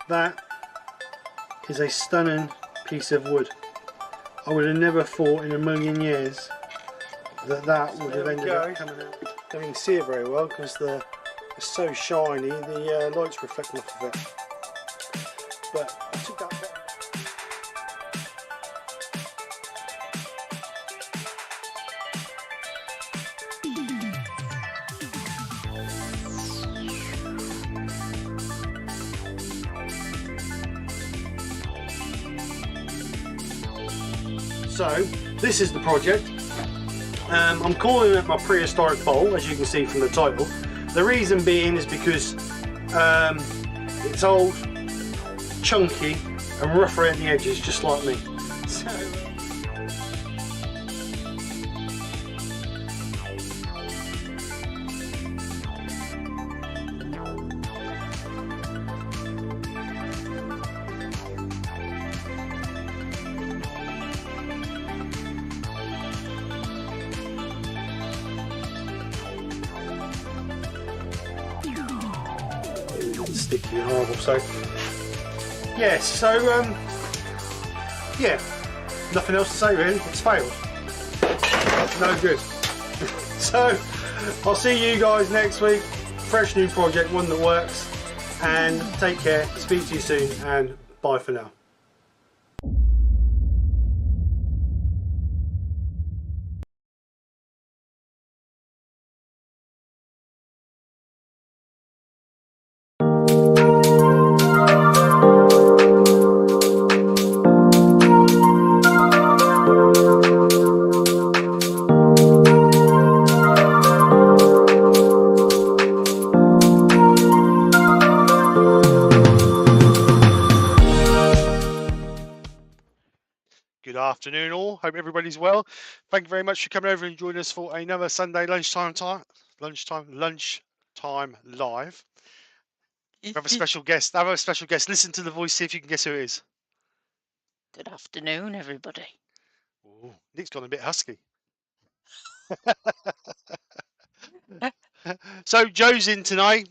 That is a stunning piece of wood. I would have never thought in a million years that that would have ended up coming out. Don't even see it very well because it's so shiny, the light's reflecting off of it. But I took that bit. So this is the project. I'm calling it my prehistoric bowl, as you can see from the title. The reason being is because it's old, chunky and rough around the edges, just like me. So, sticky and horrible. So yeah, yeah, nothing else to say really. It's failed. No good. So I'll see you guys next week. Fresh new project, one that works. And take care. Speak to you soon, and bye for now. Good afternoon all, hope everybody's well. Thank you very much for coming over and joining us for another Sunday lunchtime live. We have a special guest. Listen to the voice, see if you can guess who it is. Good afternoon, everybody. Ooh, Nick's gone a bit husky. So Joe's in tonight.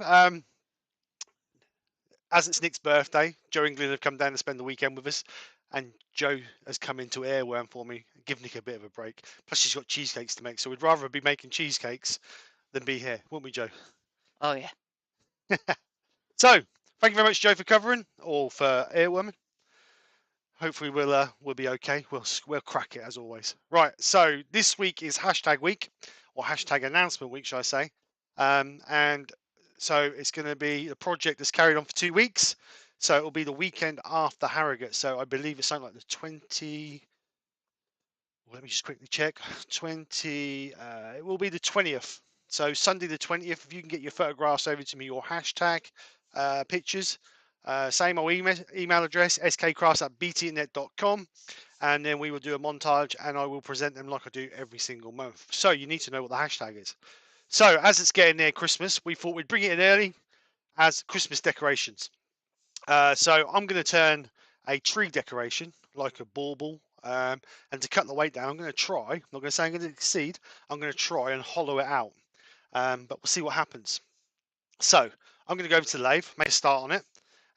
As it's Nick's birthday, Joe England have come down to spend the weekend with us, and Joe has come into Airworm for me, give Nick a bit of a break. Plus she's got cheesecakes to make, so we'd rather be making cheesecakes than be here, wouldn't we, Joe? Oh yeah. So thank you very much, Joe, for covering, or for Airworm. Hopefully we'll be okay. We'll crack it as always. Right. So this week is hashtag week, or hashtag announcement week, shall I say? And so it's going to be a project that's carried on for 2 weeks. So it will be the weekend after Harrogate. So I believe it's something like the 20. Let me just quickly check. It will be the 20th. So Sunday the 20th. If you can get your photographs over to me, your hashtag pictures. Same old email address, skkrafts@btinternet.com, and then we will do a montage and I will present them like I do every single month. So you need to know what the hashtag is. So as it's getting near Christmas, we thought we'd bring it in early as Christmas decorations. So I'm going to turn a tree decoration like a bauble, and to cut the weight down, I'm going to try, I'm not going to say I'm going to succeed, I'm going to try and hollow it out, but we'll see what happens. So I'm going to go over to the lathe, make a start on it,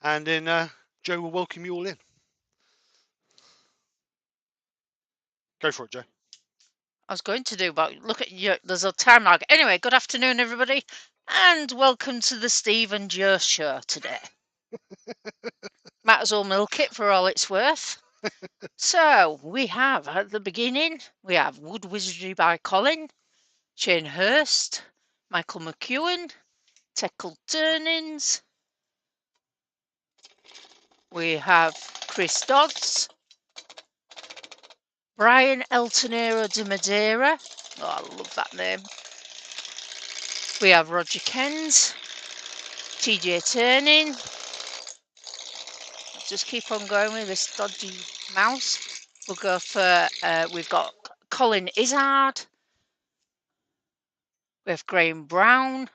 and then Joe will welcome you all in. Go for it, Joe. I was going to do, but look at you. There's a time lag. Anyway, good afternoon, everybody, and welcome to the Steve and Joe show today. Might as well milk it for all it's worth. So we have at the beginning, we have Wood Wizardry by Colin, Shane Hurst, Michael McEwen, Technical Turnings, We have Chris Dodds, Brian Eltonero de Madeira. Oh, I love that name. We have Roger Kens, TJ Turning. Let's just keep on going with this dodgy mouse. We'll go for, we've got Colin Izzard. We have Graham Brown.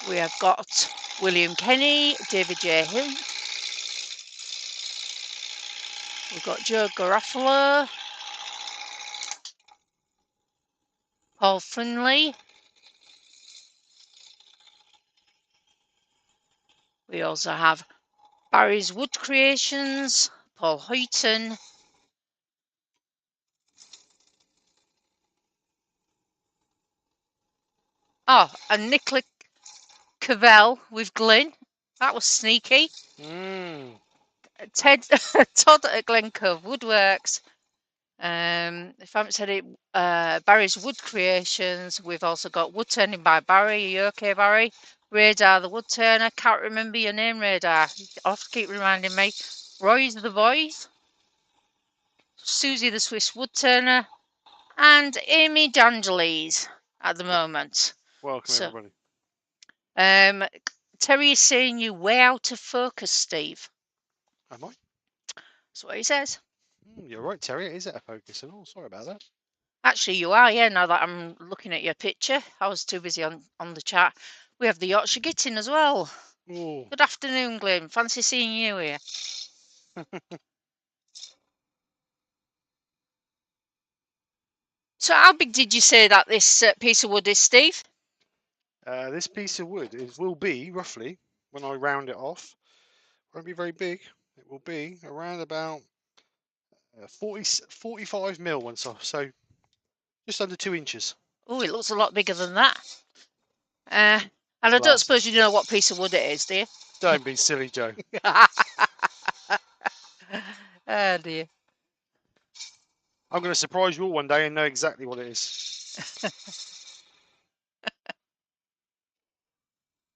We have got William Kenny, David J. Hill. We've got Joe Garofalo, Paul Finley. We also have Barry's Wood Creations, Paul Hoyton. Oh, and Nicola Cavell with Glyn. That was sneaky. Todd at Glen Cove Woodworks. If I haven't said it, Barry's Wood Creations. We've also got Woodturning by Barry. Are you okay, Barry? Radar, the Woodturner. Can't remember your name, Radar. I'll have to keep reminding me. Roy's the Boys. Susie the Swiss Woodturner. And Amy D'Angeles at the moment. Welcome, everybody. Terry is saying you way out of focus, Steve. Am I? That's what he says. You're right, Terry. It is out of focus and all. Sorry about that. Actually, you are, yeah, now that I'm looking at your picture. I was too busy on the chat. We have the Yorkshire Gittin as well. Ooh. Good afternoon, Glenn. Fancy seeing you here. So how big did you say that this piece of wood is, Steve? This piece of wood will be, roughly, when I round it off, won't be very big. It will be around about 45 mil once off, so just under 2 inches. Oh, it looks a lot bigger than that. And I don't suppose you know what piece of wood it is, do you? Don't be silly, Joe. Oh, dear. I'm going to surprise you all one day and know exactly what it is.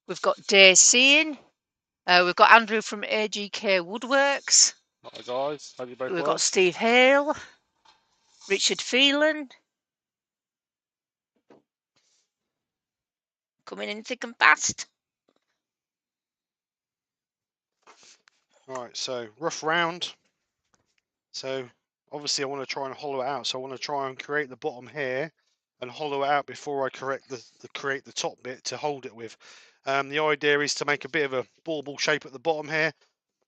We've got Day Seeing. We've got Andrew from AGK Woodworks. Hi, guys. Hope you both We've well. got Steve Hale. Richard Phelan. Coming in thick and fast. Right, so rough round. So obviously I want to try and hollow it out. So I want to try and create the bottom here and hollow it out before I create the top bit to hold it with. The idea is to make a bit of a bauble shape at the bottom here,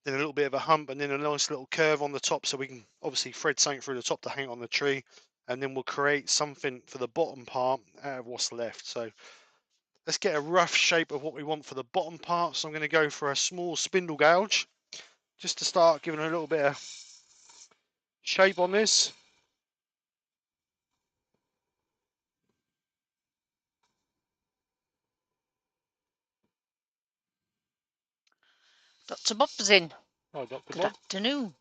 then a little bit of a hump, and then a nice little curve on the top, so we can obviously thread something through the top to hang on the tree, and then we'll create something for the bottom part out of what's left. So let's get a rough shape of what we want for the bottom part. So I'm going to go for a small spindle gouge just to start giving a little bit of shape on this. Dr. Bob's in. Hi, Dr. Good Bob. afternoon.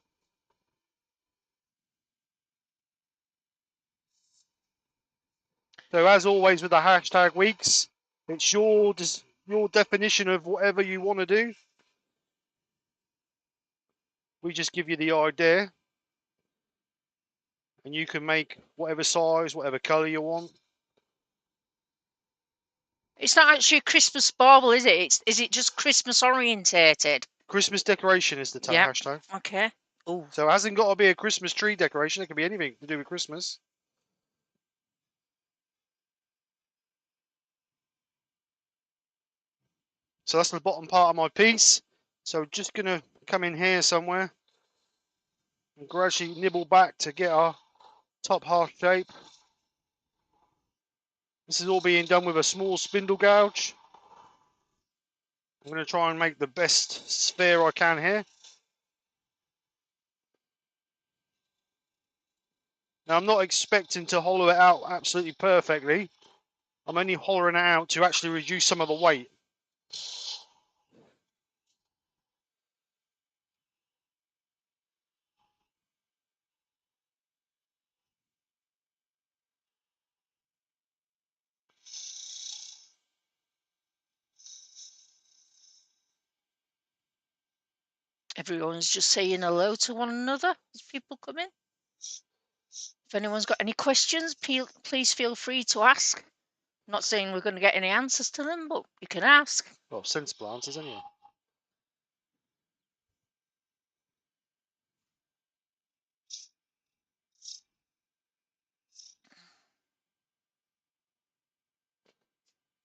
So as always with the hashtag weeks, it's your definition of whatever you want to do. We just give you the idea, and you can make whatever size, whatever colour you want. It's not actually a Christmas bauble, is it? Is it just Christmas orientated? Christmas decoration is the hashtag. Okay. Ooh. So it hasn't got to be a Christmas tree decoration. It can be anything to do with Christmas. So that's the bottom part of my piece. So just going to come in here somewhere and gradually nibble back to get our top half shape. This is all being done with a small spindle gouge. I'm going to try and make the best sphere I can here. Now I'm not expecting to hollow it out absolutely perfectly. I'm only hollowing it out to actually reduce some of the weight. Everyone's just saying hello to one another as people come in. If anyone's got any questions, please feel free to ask. I'm not saying we're going to get any answers to them, but you can ask. Well, sensible answers anyway.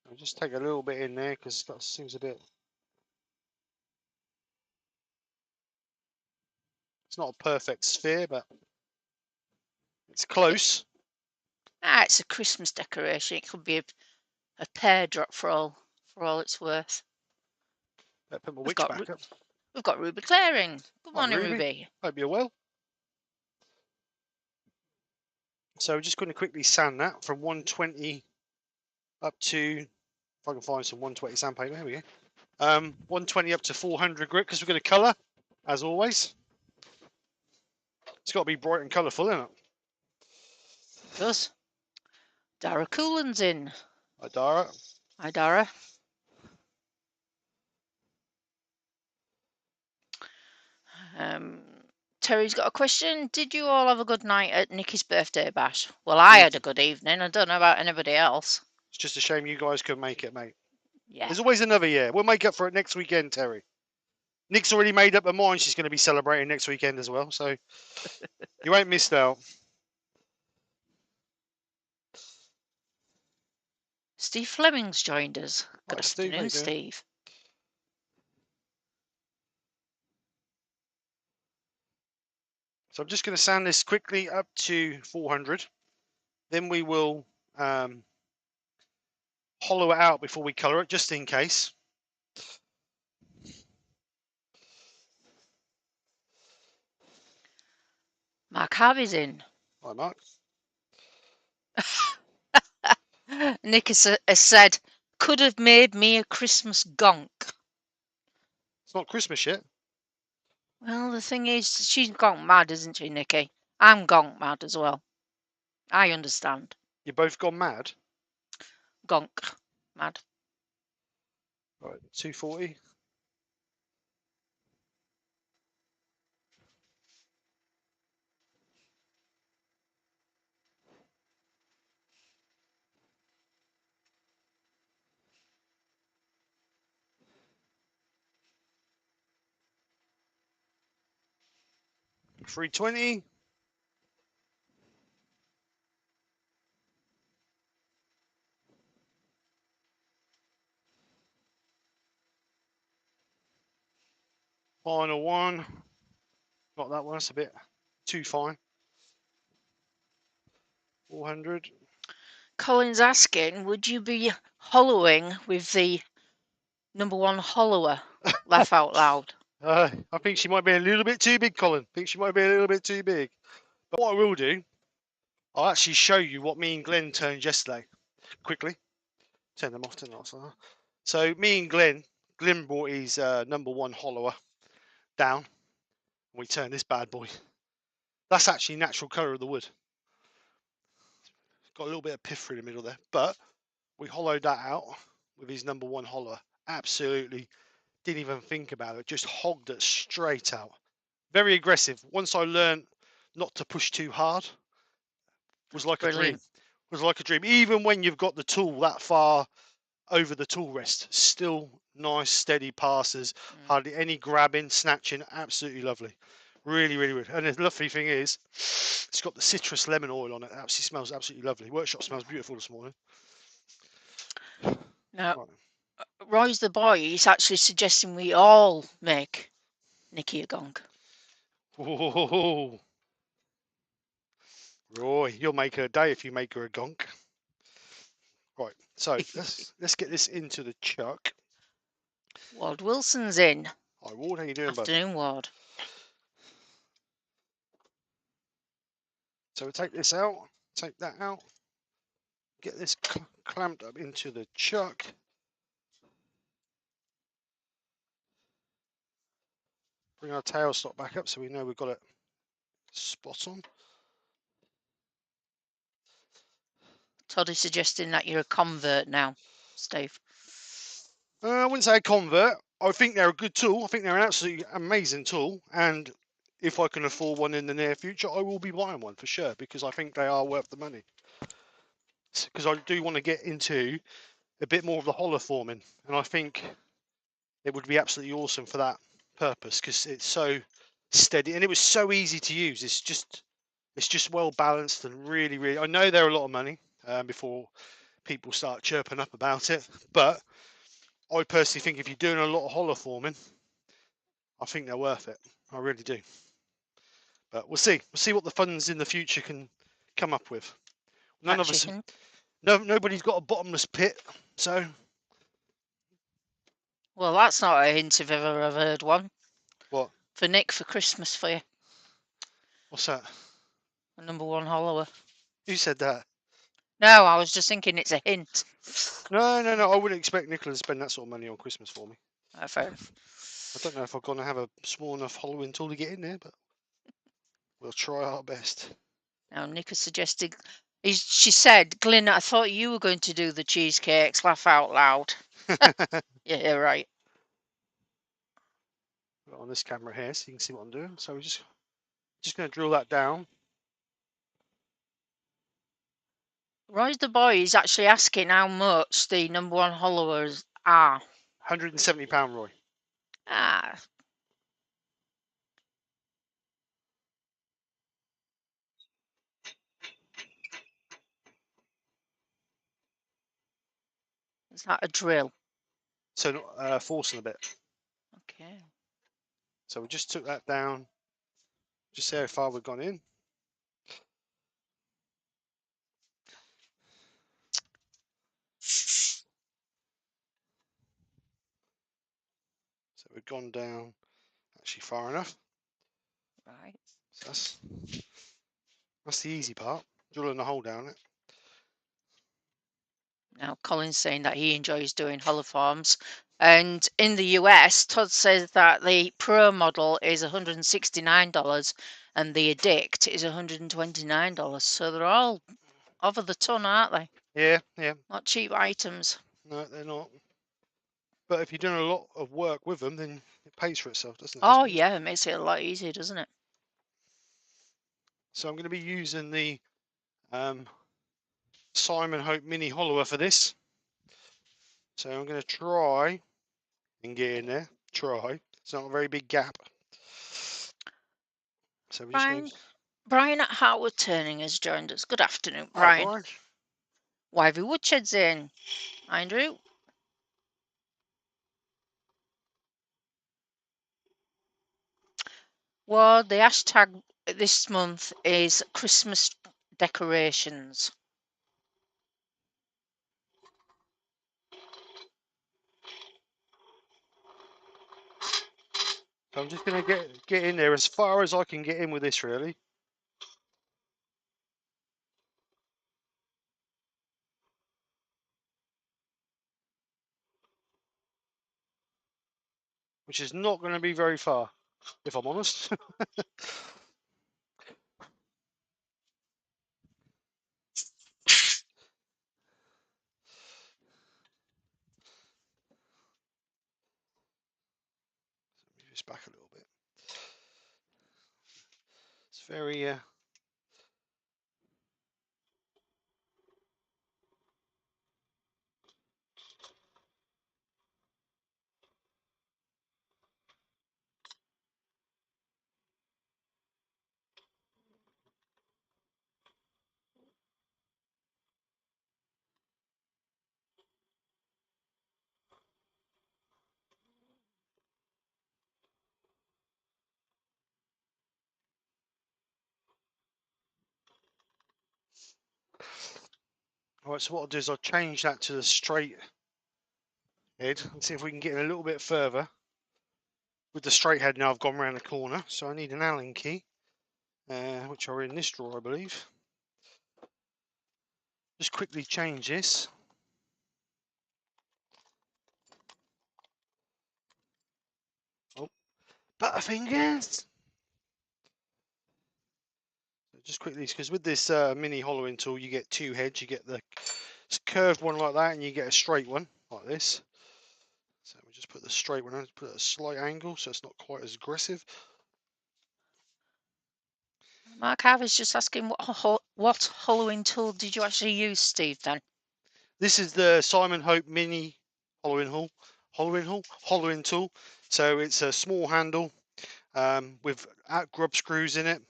I'll just take a little bit in there because that seems a bit. It's not a perfect sphere, but it's close. It's a Christmas decoration. It could be a pear drop for all it's worth. Better put my witch back up. We've got Ruby Claire in. Good Hi, morning, Ruby. Hope you're well. So we're just going to quickly sand that from 120 up to, if I can find some 120 sandpaper, there we go. 120 up to 400 grit because we're going to colour, as always. It's got to be bright and colourful, isn't it? It does. Dara Coolan's in. Hi, Dara. Hi, Dara. Terry's got a question. Did you all have a good night at Nikki's birthday bash? Well, I had a good evening. I don't know about anybody else. It's just a shame you guys couldn't make it, mate. Yeah. There's always another year. We'll make up for it next weekend, Terry. Nick's already made up her mind she's going to be celebrating next weekend as well, so you ain't missed out. Steve Fleming's joined us. Good Right, Steve, afternoon, Steve. So I'm just going to sand this quickly up to 400. Then we will hollow it out before we colour it, just in case. Mark Harvey's in. Hi, Mark. Nick has said, could have made me a Christmas gonk. It's not Christmas yet. Well, the thing is, she's gonk mad, isn't she, Nikki? I'm gonk mad as well. I understand. You've both gone mad? Gonk mad. Right, 240. $320. Final one. Not that one, that's a bit too fine. 400. Colin's asking, would you be hollowing with the #1 hollower? Laugh out loud. I think she might be a little bit too big, Colin. I think she might be a little bit too big. But what I will do, I'll actually show you what me and Glenn turned yesterday. Quickly. Turn them off, turn them off. So me and Glenn brought his #1 hollower down. And we turned this bad boy. That's actually natural colour of the wood. Got a little bit of pith through the middle there. But we hollowed that out with his #1 hollower. Absolutely didn't even think about it. Just hogged it straight out. Very aggressive. Once I learned not to push too hard, was like Brilliant. a dream. Was like a dream. Even when you've got the tool that far over the tool rest, still nice, steady passes. Hardly any grabbing, snatching. Absolutely lovely. Really, really good. And the lovely thing is, it's got the citrus lemon oil on it. It absolutely smells absolutely lovely. Workshop smells beautiful this morning. Now, Right. Roy's the boy. He's actually suggesting we all make Nikki a gonk. Oh, Roy, you'll make her a day if you make her a gonk. Right, so let's get this into the chuck. Ward Wilson's in. Hi, Ward, how you doing, bud? Afternoon, Ward. So we take this out, take that out, get this clamped up into the chuck. Bring our tailstock back up so we know we've got it spot on. Todd is suggesting that you're a convert now, Steve. I wouldn't say a convert. I think they're a good tool. I think they're an absolutely amazing tool, and if I can afford one in the near future, I will be buying one for sure, because I think they are worth the money. Because I do want to get into a bit more of the hollow forming, and I think it would be absolutely awesome for that purpose, because it's so steady and it was so easy to use. It's just well balanced and really. I know they're a lot of money before people start chirping up about it, but I personally think if you're doing a lot of hollow forming, I think they're worth it. I really do. But we'll see. We'll see what the funds in the future can come up with. None of us, nobody's got a bottomless pit, so. Well, that's not a hint if I've ever heard one. What? For Nick for Christmas for you. What's that? A #1 hollower. Who said that? No, I was just thinking it's a hint. No. I wouldn't expect Nicola to spend that sort of money on Christmas for me. Fair enough. I don't know if I'm going to have a small enough hollowing tool to get in there, but we'll try our best. Now, Nick has suggested. She said, Glyn, I thought you were going to do the cheesecakes. Laugh out loud. Yeah, right. On this camera here, so you can see what I'm doing. So we're just going to drill that down. Roy the boy is actually asking how much the #1 hollowers are. £170, Roy. Ah. Is that a drill? So forcing a bit. Okay. So we just took that down. Just see how far we've gone in. So we've gone down actually far enough. Right. So that's the easy part, drilling a hole down it. Now, Colin's saying that he enjoys doing hollow forms. And in the US, Todd says that the Pro model is $169 and the Addict is $129. So they're all over the ton, aren't they? Yeah. Not cheap items. No, they're not. But if you're doing a lot of work with them, then it pays for itself, doesn't it? Oh, yeah, it makes it a lot easier, doesn't it? So I'm going to be using the Simon Hope Mini Hollower for this. So I'm going to try and get in there. Try. It's not a very big gap. So we're just going to... Brian at Woodturning has joined us. Good afternoon, Hi, Brian. Wivey Woodshed's in. Andrew. Well, the hashtag this month is Christmas decorations. So I'm just going to get in there as far as I can get in with this, really. Which is not going to be very far, if I'm honest. Move this back a little bit. It's very... Alright, so what I'll do is I'll change that to the straight head and see if we can get in a little bit further. With the straight head now I've gone around the corner, so I need an Allen key, which are in this drawer, I believe. Just quickly change this. Oh, butterfingers! Just quickly, because with this mini hollowing tool you get two heads. You get the curved one like that and you get a straight one like this. So we just put the straight one on, put it at a slight angle so it's not quite as aggressive. Mark Harvey's just asking what hollowing tool did you actually use, Steve, then? This is the Simon Hope Mini hollowing tool. So it's a small handle with grub screws in it,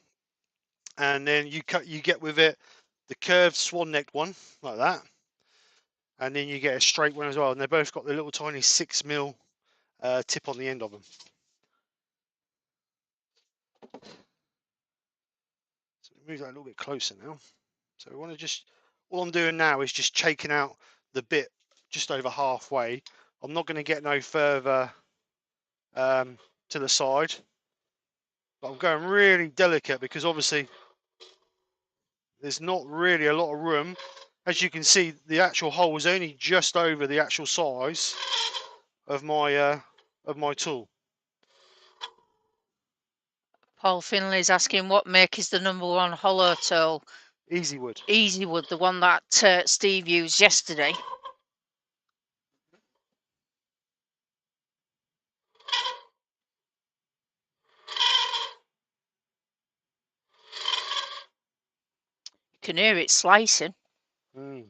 and then you get with it the curved swan necked one like that, and then you get a straight one as well. And they both got the little tiny 6mm tip on the end of them. So move that a little bit closer now. So we want to just, all I'm doing now is just shaking out the bit just over halfway. I'm not going to get no further to the side, but I'm going really delicate because obviously there's not really a lot of room. As you can see, the actual hole is only just over the actual size of my tool. Paul Finley's asking what make is the #1 hollow tool. Easy wood. Easy Wood, the one that Steve used yesterday. You can hear it slicing. Let's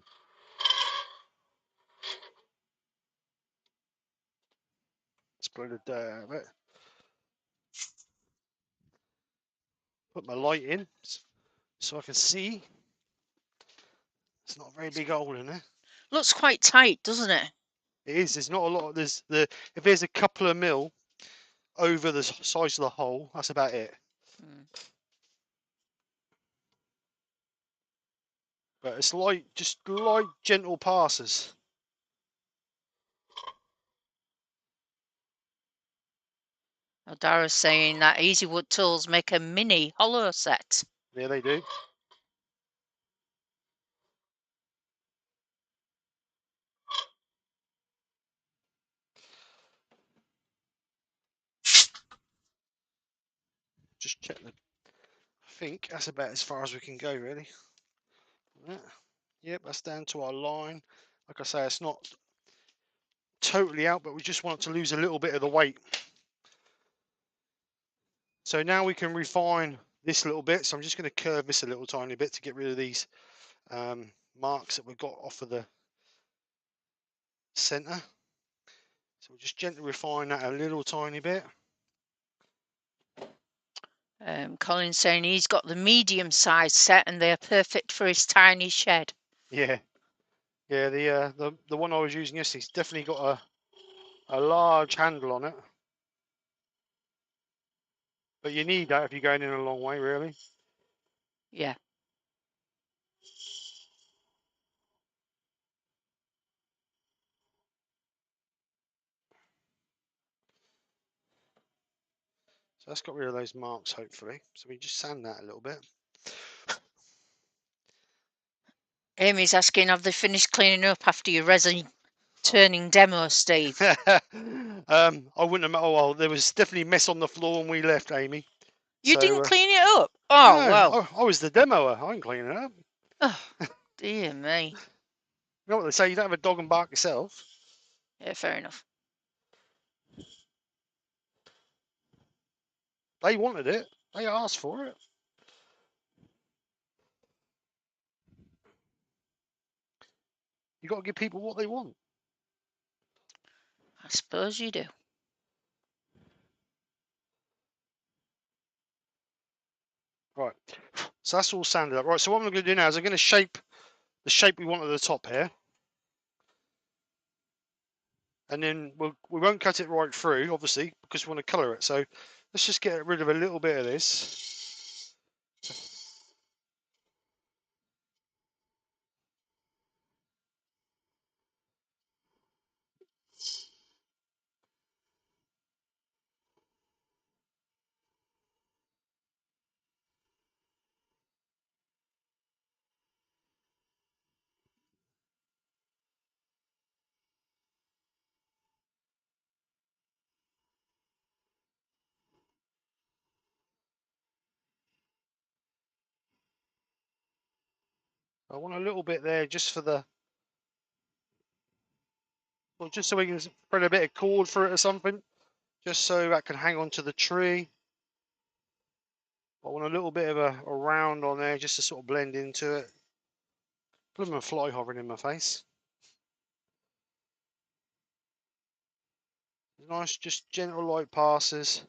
blow the dirt out of it. Put my light in so I can see. It's not a very big hole in there. Looks quite tight, doesn't it? It is. There's not a lot. If there's a couple of mil over the size of the hole, that's about it. But it's just light, gentle passes. Dara's saying that Easy Wood tools make a mini hollow set. Yeah, they do. Just check the. I think that's about as far as we can go, really. Yeah. Yep, that's down to our line. Like I say, it's not totally out, but we just want to lose a little bit of the weight. So now we can refine this little bit. So I'm just going to curve this a little tiny bit to get rid of these marks that we've got off of the center. So we'll just gently refine that a little tiny bit. Colin's saying he's got the medium size set and they're perfect for his tiny shed. Yeah, yeah. The one I was using yesterday's definitely got a large handle on it. But you need that if you're going in a long way, really. Yeah. So that's got rid of those marks, hopefully. So we just sand that a little bit. Amy's asking, have they finished cleaning up after your resin turning demo, Steve? I wouldn't have. Oh well, there was definitely mess on the floor when we left, Amy. You So, didn't clean it up? Oh, no, well. I was the demoer. I didn't clean it up. Oh, dear me. You know what they say? You don't have a dog and bark yourself. Yeah, fair enough. They wanted it. They asked for it. You got to give people what they want. I suppose you do. Right. So that's all sanded up. Right. So what I'm going to do now is I'm going to shape the shape we want at the top here. And then we won't cut it right through, obviously, because we want to colour it. So let's just get rid of a little bit of this. I want a little bit there just for the Or just so we can spread a bit of cord through it or something, just so that can hang onto the tree. I want a little bit of a round on there just to sort of blend into it. Put a fly hovering in my face. Nice, just gentle light passes.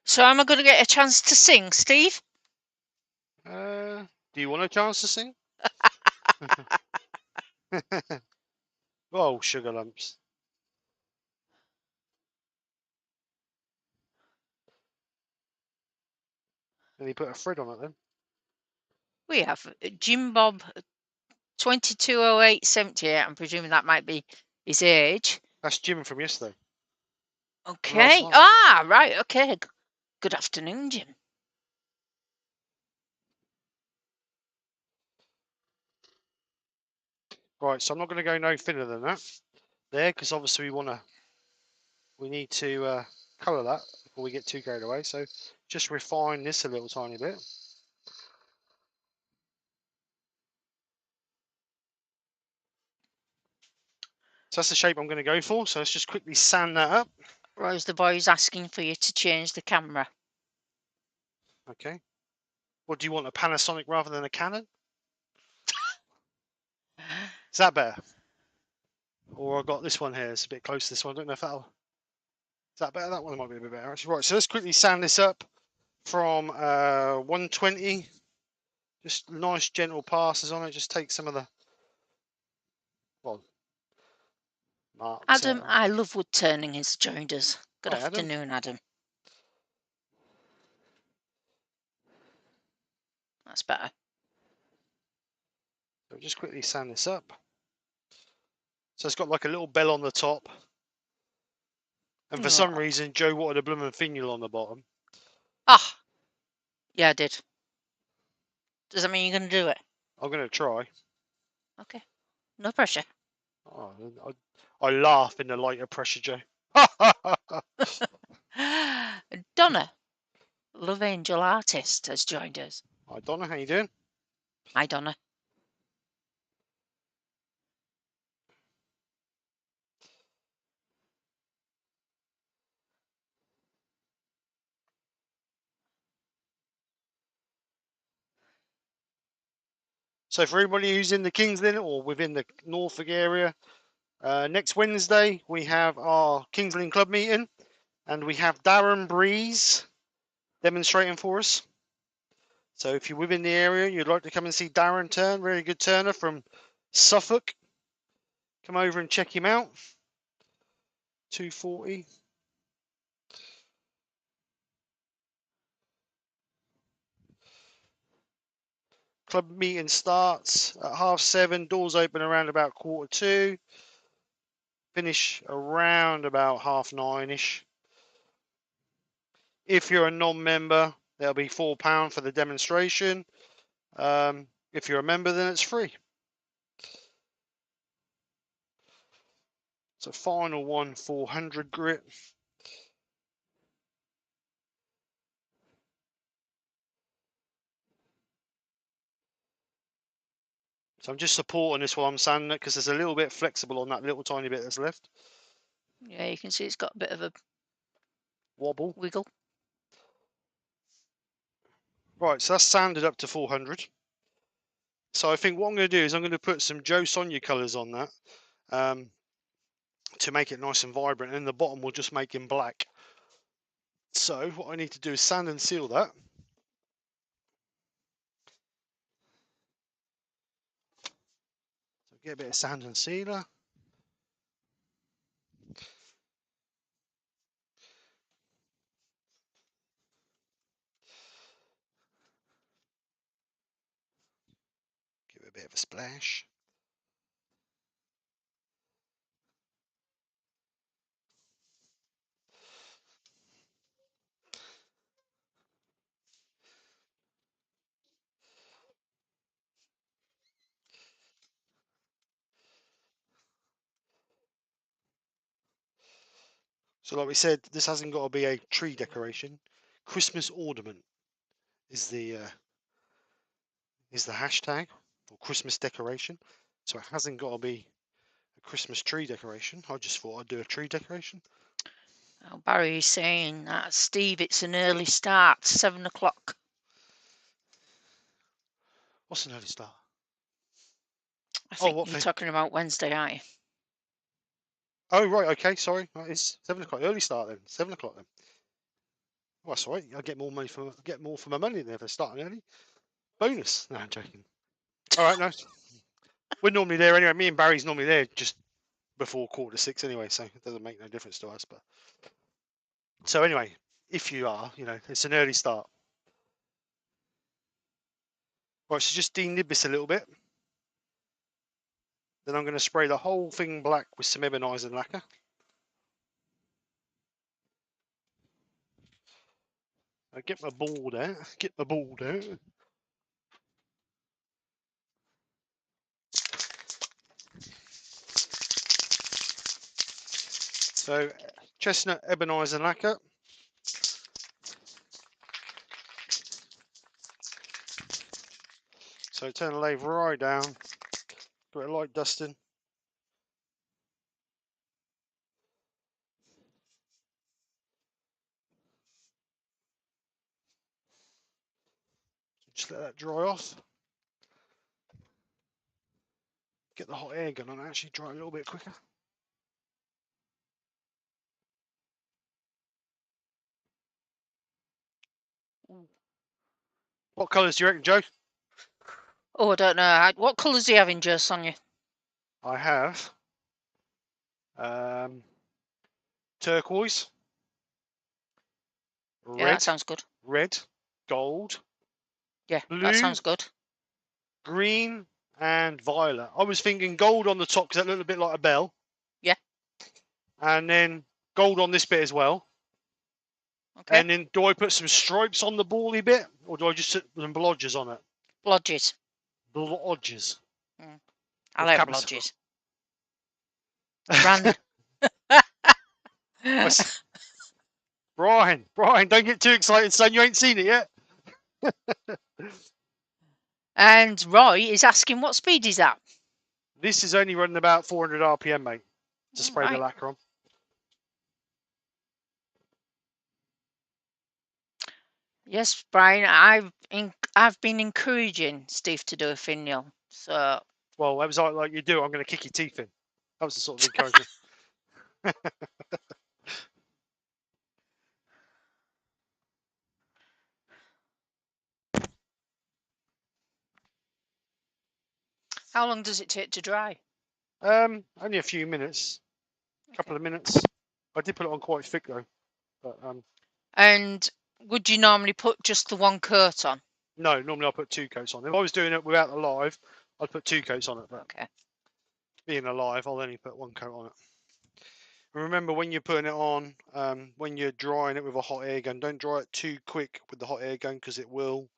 So am I going to get a chance to sing, Steve? Do you want a chance to sing? Oh, sugar lumps. And you put a thread on it then? We have Jim Bob 220878. I'm presuming that might be his age. That's Jim from yesterday. Okay. night. Ah, right. Okay. Good afternoon, Jim. Right, so I'm not going to go no thinner than that there, because obviously we need to colour that before we get too carried away. So just refine this a little tiny bit. So that's the shape I'm going to go for. So let's just quickly sand that up. Rose, the boy's asking for you to change the camera. Okay. What do you want, a Panasonic rather than a Canon? Is that better? Or I've got this one here. It's a bit close to this one. I don't know if that'll... Is that better? That one might be a bit better, actually. Right, so let's quickly sand this up from 120. Just nice, gentle passes on it. Just take some of the... Well, marks Adam, out. I love wood turning, has joined us. Good Hi, Adam. afternoon, Adam. That's better. So just quickly sand this up. So it's got like a little bell on the top. And for some reason, Joe wanted a blooming finial on the bottom. Ah, yeah, I did. Does that mean you're going to do it? I'm going to try. Okay, no pressure. Oh, I laugh in the light of pressure, Joe. Donna, Love Angel Artist, has joined us. Hi, Donna, how you doing? Hi, Donna. So for everybody who's in the Kings Lynn or within the Norfolk area, next Wednesday we have our Kings Lynn Club meeting, and we have Darren Breeze demonstrating for us. So if you're within the area, you'd like to come and see Darren turn, very good turner from Suffolk, come over and check him out. 240. Club meeting starts at 7:30, doors open around about 2:45, finish around about 9:30ish. If you're a non-member, there'll be £4 for the demonstration. If you're a member, then it's free. So final one, 400 grit. So I'm just supporting this while I'm sanding it because there's a little bit flexible on that little tiny bit that's left. Yeah, you can see it's got a bit of a Wobble. wiggle. Right, so that's sanded up to 400. So I think what I'm going to do is I'm going to put some Joe Sonia colours on that to make it nice and vibrant, and the bottom will just make him black. So what I need to do is sand and seal that. So get a bit of sand and sealer. Give it a bit of a splash. So like we said, this hasn't got to be a tree decoration. Christmas ornament is the hashtag, or Christmas decoration. So it hasn't got to be a Christmas tree decoration. I just thought I'd do a tree decoration. Oh, Barry's saying that, Steve, it's an early start, 7 o'clock. What's an early start? I think what you're for? talking about Wednesday, aren't you? Oh right, okay, sorry. Right, it's 7 o'clock. Early start then. 7 o'clock then. Well, that's all right. I get more money for my money than if they're starting early. Bonus. No, I'm joking. All right, no. We're normally there anyway. Me and Barry's normally there just before 5:45 anyway, so it doesn't make no difference to us. But so anyway, if you are, it's an early start. Right, so just denib this a little bit. Then I'm going to spray the whole thing black with some ebonizing lacquer. I get my board out. Get my board out. So chestnut ebonizing lacquer. So turn the lathe right down. Give it a light dusting. Just let that dry off. Get the hot air gun on, actually dry a little bit quicker. What colours do you reckon, Joe? Oh, I don't know. What colours do you have in Joe Sonia? I have turquoise, Yeah, that red, sounds good. gold, Yeah, that blue, sounds good. green, and violet. I was thinking gold on the top because that looked a bit like a bell. Yeah. And then gold on this bit as well. Okay. And then do I put some stripes on the bally bit, or do I just put some blodges on it? Blodges. Blodges. I With like capital. blodges. Brand. Brian, don't get too excited, son. You ain't seen it yet. And Roy is asking what speed is that? This is only running about 400 RPM, mate, to spray the lacquer on. Yes, Brian, I've been encouraging Steve to do a finial. So. Well, that was like you do. I'm going to kick your teeth in. That was the sort of encouragement. How long does it take to dry? Only a few minutes, a couple of minutes. I did put it on quite thick though. But And would you normally put just the one coat on? no, normally I put 2 coats on. If I was doing it without the live, I'd put 2 coats on it. But being alive, I'll only put 1 coat on it. And remember, when you're putting it on, when you're drying it with a hot air gun, don't dry it too quick with the hot air gun because it will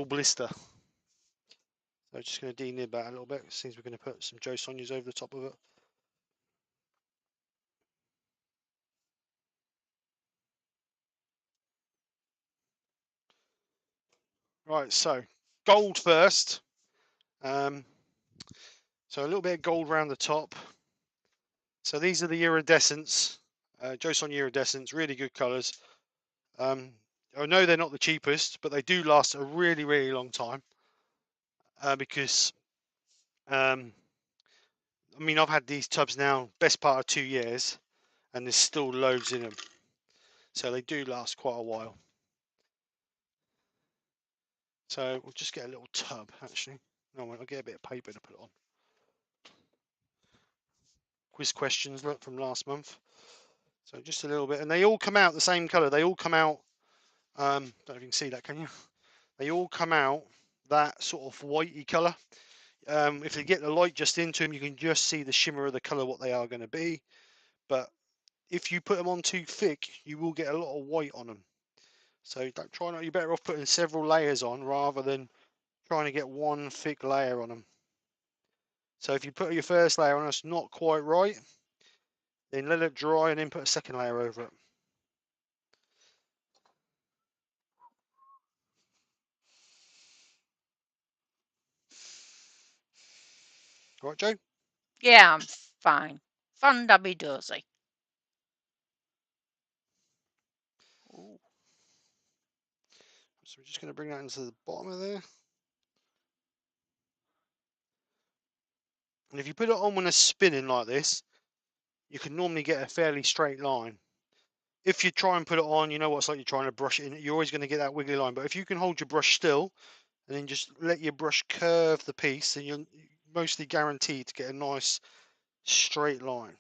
blister. So just going to denib that a little bit. Seems we're going to put some Joe Sonias over the top of it. Right, so gold first. So a little bit of gold around the top. So these are the iridescents, Joe Sonia iridescents, really good colours. I know they're not the cheapest, but they do last a really, really long time. Because, I mean, I've had these tubs now best part of 2 years, and there's still loads in them. So they do last quite a while. So we'll just get a little tub, actually. No, I'll get a bit of paper to put it on. Quiz questions, look, from last month. So just a little bit, and they all come out the same colour. They all come out, don't know if you can see that, can you? They all come out that sort of whitey colour. If they get the light just into them, you can just see the shimmer of the colour, what they are going to be. But if you put them on too thick, you will get a lot of white on them. So don't try not. You're better off putting several layers on rather than trying to get one thick layer on them. So if you put your first layer on, it's not quite right. Then let it dry and then put a second layer over it. All right, Joe? Yeah, I'm fine. Fun dabby dozy. Ooh. So we're just going to bring that into the bottom of there. And if you put it on when it's spinning like this, you can normally get a fairly straight line. If you try and put it on, you know what it's like, you're trying to brush it in, you're always going to get that wiggly line. But if you can hold your brush still and then just let your brush curve the piece, then you're mostly guaranteed to get a nice straight line.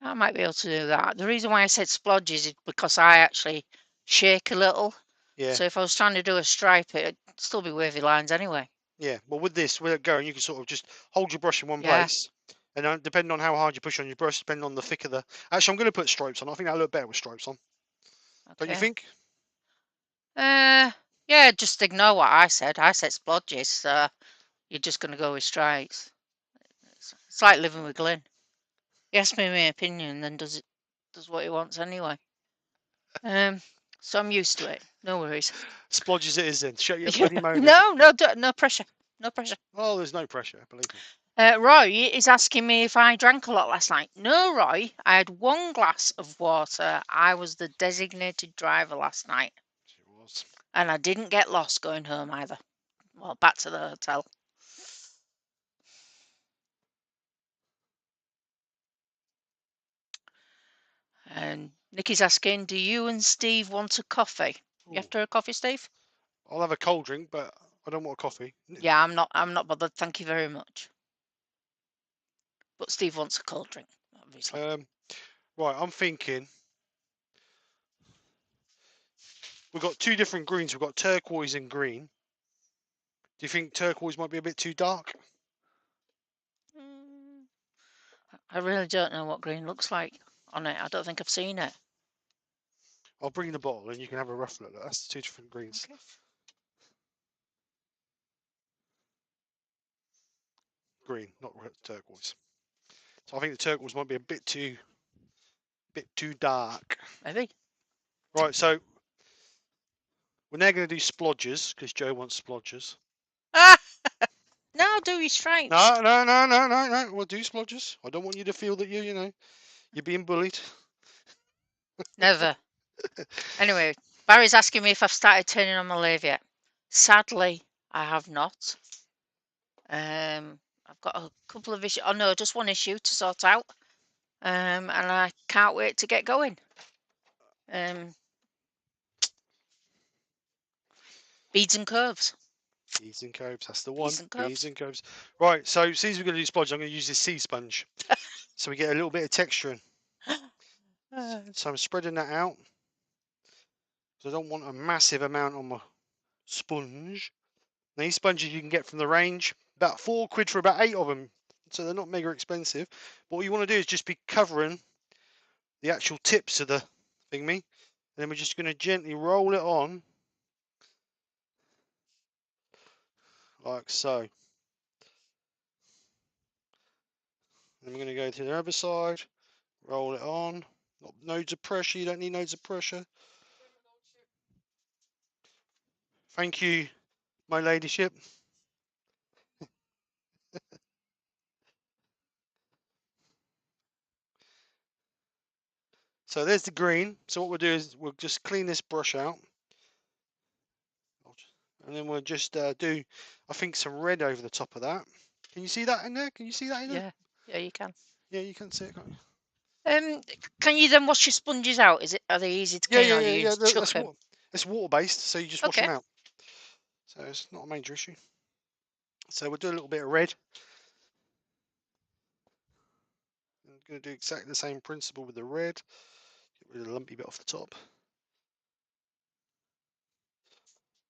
I might be able to do that. The reason why I said splodges is because I actually shake a little. Yeah. So if I was trying to do a stripe, it'd still be wavy lines anyway. Yeah. Well, with this, with it going, you can sort of just hold your brush in one Yeah. place. And depending on how hard you push on your brush, depending on the thick of the... Actually, I'm going to put stripes on. I think that'll look better with stripes on. Don't you Okay. think? Yeah, just ignore what I said. I said splodges, so you're just going to go with stripes. It's like living with Glyn. He asks me my opinion, then does what he wants anyway. So I'm used to it. No worries. Splodges it is then. Shut your bloody moaning. No pressure. No pressure. Oh, there's no pressure, believe me. Roy is asking me if I drank a lot last night. No, Roy, I had 1 glass of water. I was the designated driver last night. It was. And I didn't get lost going home either. Well, back to the hotel. And Nikki's asking, do you and Steve want a coffee? You after a coffee, Steve? I'll have a cold drink, but I don't want a coffee. Yeah, I'm not bothered. Thank you very much. But Steve wants a cold drink, obviously. Right, I'm thinking we've got 2 different greens. We've got turquoise and green. Do you think turquoise might be a bit too dark? I really don't know what green looks like on it. I don't think I've seen it. I'll bring the bottle and you can have a rough look. That's the 2 different greens. Okay. Green, not turquoise. So I think the turquoise might be a bit too dark. Maybe. Right, so we're now going to do splodges because Joe wants splodges. Ah! No, do your stripes. No. We'll do splodges. I don't want you to feel that you're being bullied. Never. Anyway, Barry's asking me if I've started turning on my lathe yet. Sadly, I have not. I've got a couple of issues. Oh no, just one issue to sort out. And I can't wait to get going. Beads and curves. Beads and curves, that's the one. Beads and curves. Beads and curves. Right, so since we're going to do splodge, I'm going to use this sea sponge. So we get a little bit of texture in. So I'm spreading that out. So I don't want a massive amount on my sponge. Now, these sponges you can get from the range, about £4 for about 8 of them. So they're not mega expensive. But what you want to do is just be covering the actual tips of the thingy. And then we're just going to gently roll it on. Like so. Then we're going to go to the other side. Roll it on. Not loads of pressure. You don't need loads of pressure. Thank you, my ladyship. So there's the green. So what we'll do is we'll just clean this brush out. And then we'll just do, I think, some red over the top of that. Can you see that in there? Can you see that in there? Yeah, you can. Yeah, you can see it, can't you? Can you then wash your sponges out? Are they easy to clean, or do you just chuck them? It's water-based, so you just wash Okay. them out. So it's not a major issue. So we'll do a little bit of red. I'm going to do exactly the same principle with the red. Get rid of the lumpy bit off the top.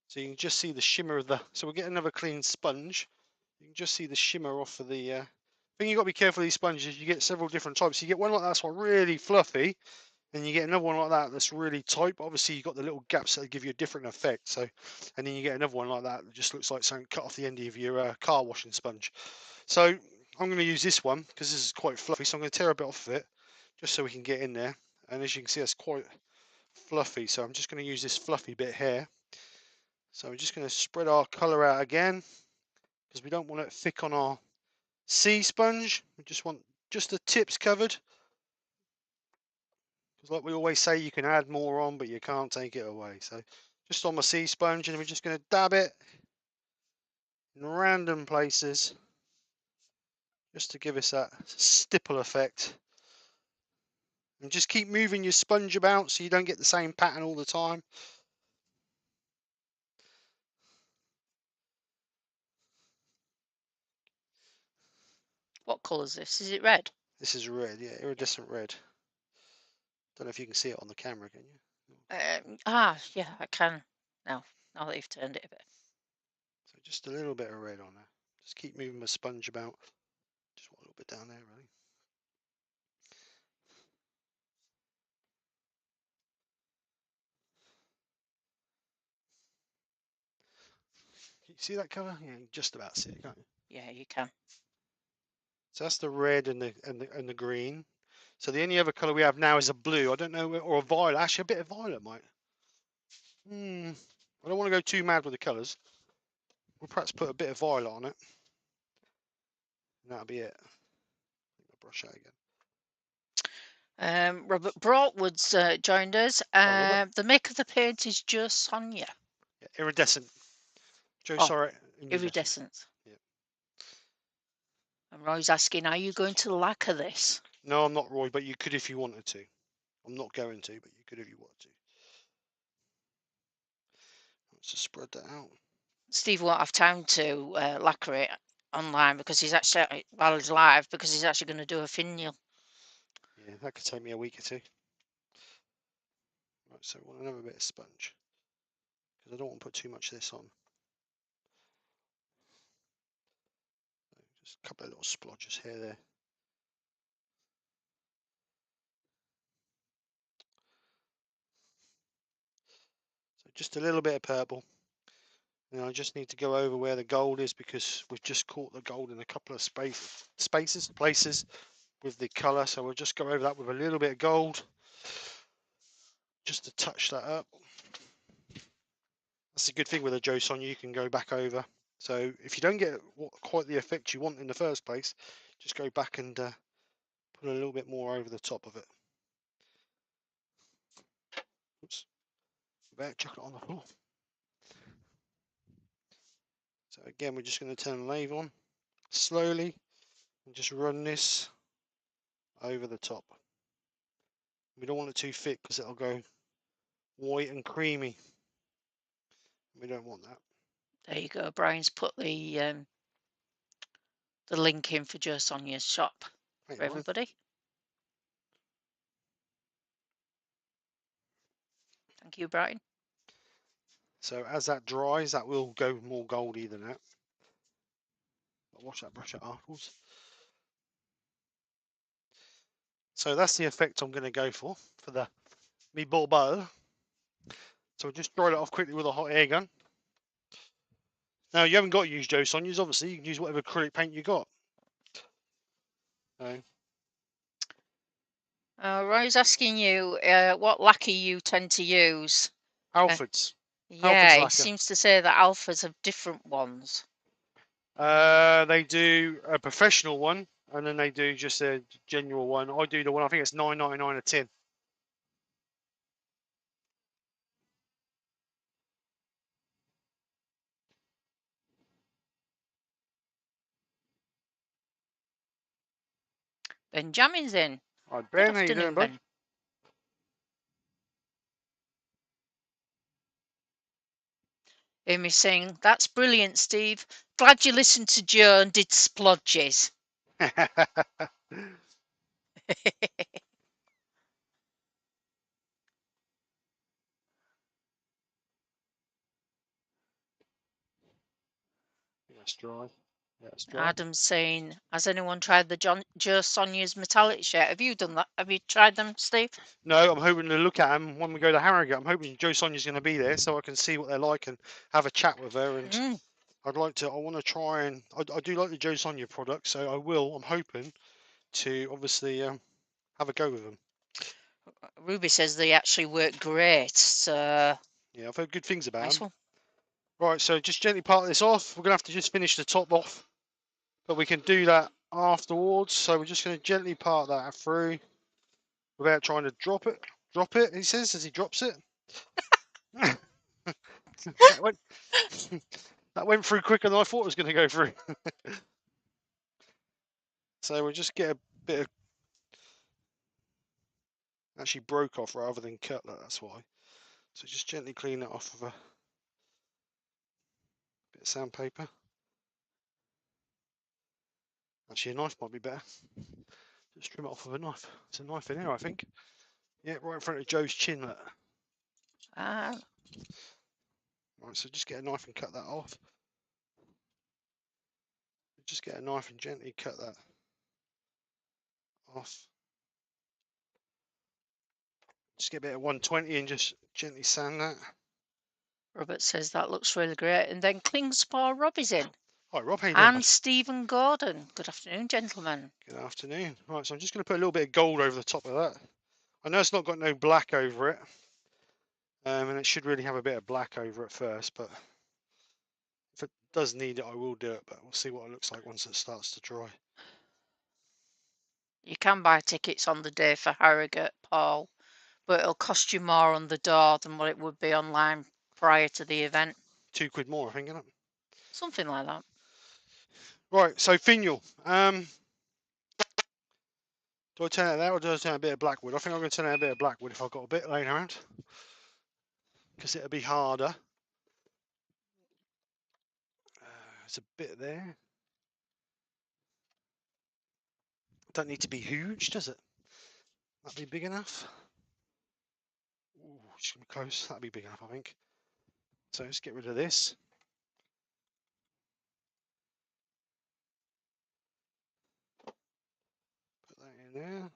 So you can just see the shimmer of the... So we'll get another clean sponge. You can just see the shimmer off of the... thing you've got to be careful of these sponges, you get several different types. You get one like that's one really fluffy, and you get another one like that that's really tight. But obviously you've got the little gaps that give you a different effect. So, and then you get another one like that that just looks like something cut off the end of your car washing sponge. So I'm going to use this one because this is quite fluffy. So I'm going to tear a bit off of it, just so we can get in there. And as you can see, it's quite fluffy, so I'm just going to use this fluffy bit here. So we're just going to spread our colour out again, because we don't want it thick on our sea sponge. We just want just the tips covered, because like we always say, you can add more on, but you can't take it away. So just on my sea sponge, and we're just going to dab it in random places, just to give us that stipple effect. And just keep moving your sponge about so you don't get the same pattern all the time. What colour is this? Is it red? This is red, yeah, iridescent red. Don't know if you can see it on the camera, can you? Yeah, I can now. Now that you've turned it a bit. So just a little bit of red on there. Just keep moving my sponge about. Just want a little bit down there, really. Can you see that colour? Yeah, you can just about see it, can't you? Yeah, you can. So that's the red and the green. So the only other colour we have now is a blue. I don't know, or a violet. Actually, a bit of violet might. I don't want to go too mad with the colours. We'll perhaps put a bit of violet on it. And that'll be it. I'll brush out again. Robert Broadwood's joined us. The make of the paint is Joe Sonia. Yeah, iridescent. Joe, Oh, sorry. Iridescent. Yeah. And Roy's asking, are you going to lacquer this? No, I'm not, Roy, but you could if you wanted to. I'm not going to, but you could if you wanted to. Let's just spread that out. Steve won't have time to lacquer it online because he's actually, while he's live, because he's actually going to do a finial. Yeah, that could take me a week or two. Right, so I want another bit of sponge, because I don't want to put too much of this on. So just a couple of little splodges here, there. So just a little bit of purple. And I just need to go over where the gold is, because we've just caught the gold in a couple of places with the colour. So we'll just go over that with a little bit of gold, just to touch that up. That's a good thing with a Joe Sonia, you can go back over. So if you don't get quite the effect you want in the first place, just go back and put a little bit more over the top of it. Oops, better chuck it on the floor. So again, we're just going to turn the lathe on slowly and just run this over the top. We don't want it too thick, because it'll go white and creamy. We don't want that. There you go. Brian's put the link in for Joe Sonia's shop for everybody. Thank you, Brian. So as that dries, that will go more goldy than that. But watch that brush it afterwards. So that's the effect I'm going to go for the me bowl. So just dry it off quickly with a hot air gun. Now you haven't got to use Joe Sonia's, obviously. You can use whatever acrylic paint you got. So. Roy's asking you what lacquer you tend to use. Alfred's. Yeah, he seems to say that Alphas have different ones. They do a professional one, and then they do just a general one. I do the one, I think it's $9.99 a tin. Benjamin's in. Hi Ben, how you doing, bud? Ben. Amy's saying, that's brilliant, Steve. Glad you listened to Joe and did splodges. That's dry. Yeah, it's dry. Adam's saying, has anyone tried the Joe Sonia's metallics yet? Have you done that? Have you tried them, Steve? No, I'm hoping to look at them when we go to Harrogate. I'm hoping Joe Sonia's going to be there so I can see what they're like and have a chat with her. And I want to try and, I do like the Joe Sonia product, so I will. I'm hoping to obviously have a go with them. Ruby says they actually work great. So Yeah, I've heard good things about nice them. one. Right, so just gently part this off. We're gonna have to just finish the top off, but we can do that afterwards. So we're just gonna gently part that through without trying to drop it. Drop it, he says, as he drops it. that, went, that went through quicker than I thought it was going to go through. So we'll just get a bit of... Actually broke off rather than cut, that's why. So just gently clean it off with a bit of sandpaper. Actually, a knife might be better. Just trim it off with a knife. There's a knife in here, I think. Yeah, right in front of Joe's chin. Look. Ah, Right, so just get a knife and cut that off. Just get a knife and gently cut that off. Just get a bit of 120 and just gently sand that. Robert says that looks really great. And then Klingspor Rob is in. Right, Rob, how you doing, And bud? Stephen Gordon. Good afternoon, gentlemen. Good afternoon. Right, so I'm just going to put a little bit of gold over the top of that. I know it's not got no black over it, and it should really have a bit of black over it first, but if it does need it, I will do it, but we'll see what it looks like once it starts to dry. You can buy tickets on the day for Harrogate, Paul, but it'll cost you more on the door than what it would be online prior to the event. £2 more, I think, isn't it? Something like that. Right, so finial. Do I turn it there or do I turn a bit of blackwood? I think I'm going to turn out a bit of blackwood if I've got a bit laying around, because it'll be harder. There's a bit there. Don't need to be huge, does it? That'd be big enough. Ooh, just gonna be close. That'd be big enough, I think. So let's get rid of this. Put that in there.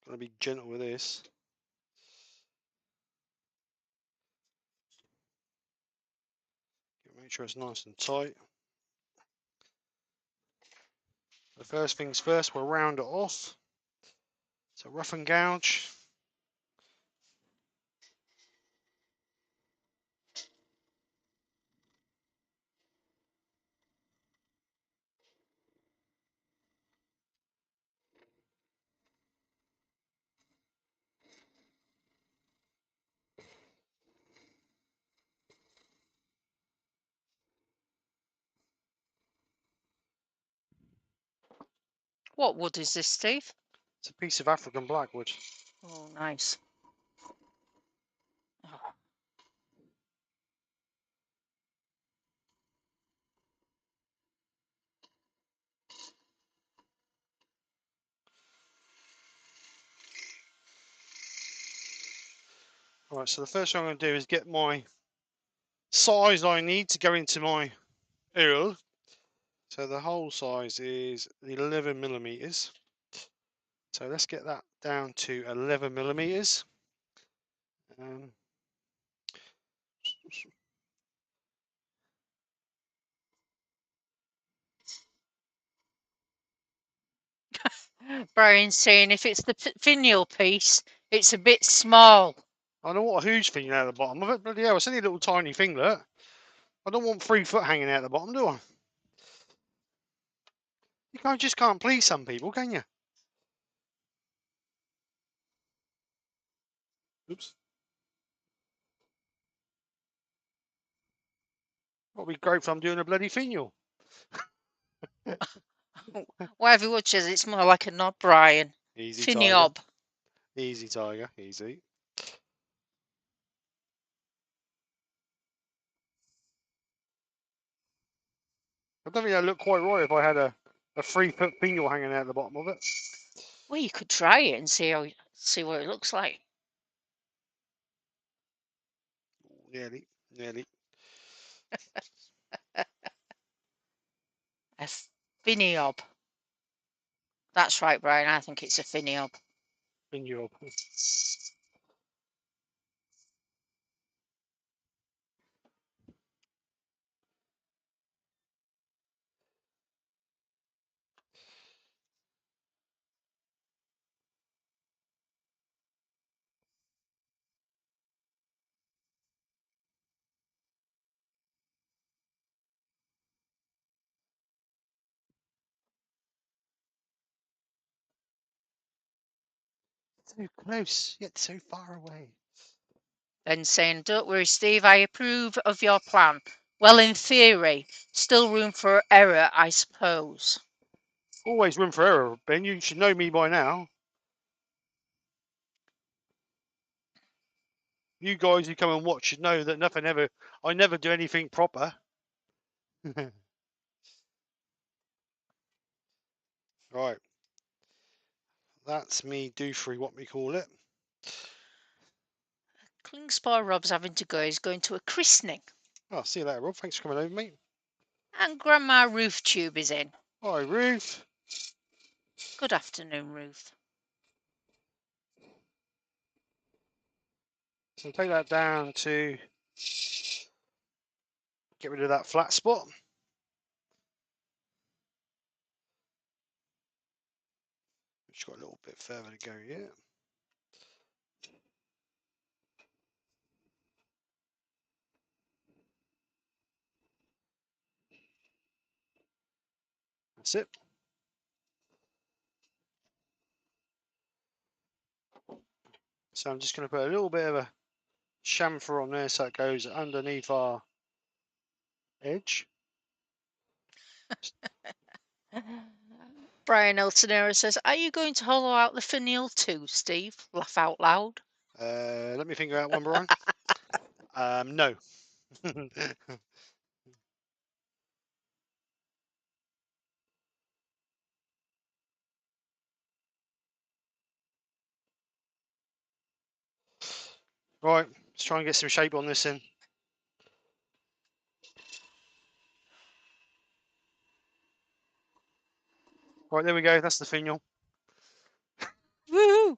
Gotta be gentle with this. Make sure it's nice and tight. The first things first, we'll round it off. So rough and gouge. What wood is this, Steve? It's a piece of African blackwood. Oh, nice. Oh. Right, so the first thing I'm going to do is get my size I need to go into my url. So the hole size is 11 millimeters. So let's get that down to 11 millimeters. Brian's saying if it's the finial piece, it's a bit small. I don't want a huge thing out of the bottom of it. Bloody hell, it's only a little tiny thing, look. I don't want 3 foot hanging out the bottom, do I? You just can't please some people, can you? Oops. What would be great if I'm doing a bloody finial. Whatever wood says, it's more like a knob, Brian. Easy, Finiob. tiger. Easy, tiger. Easy. I don't think that'd look quite right if I had a 3 foot finial hanging out the bottom of it. Well, you could try it and see what it looks like. Nearly. Nearly. A finiob. That's right, Brian. I think it's a finiob. Finial. So close, yet so far away. Then saying, don't worry, Steve, I approve of your plan. Well, in theory, still room for error, I suppose. Always room for error, Ben. You should know me by now. You guys who come and watch should know that I never do anything proper. Right. That's me do free, what we call it. Klingspor Rob's having to go. He's going to a christening. Oh, see you later, Rob. Thanks for coming over, mate. And Grandma Ruth Tube is in. Hi, Ruth. Good afternoon, Ruth. So take that down to get rid of that flat spot. Just got a little bit further to go yet. That's it. So I'm just going to put a little bit of a chamfer on there so it goes underneath our edge. Brian Eltonera says, are you going to hollow out the finial too, Steve? Laugh out loud. Let me think about one, Brian. No. Right, let's try and get some shape on this then. Right, there we go. That's the finial. Woo!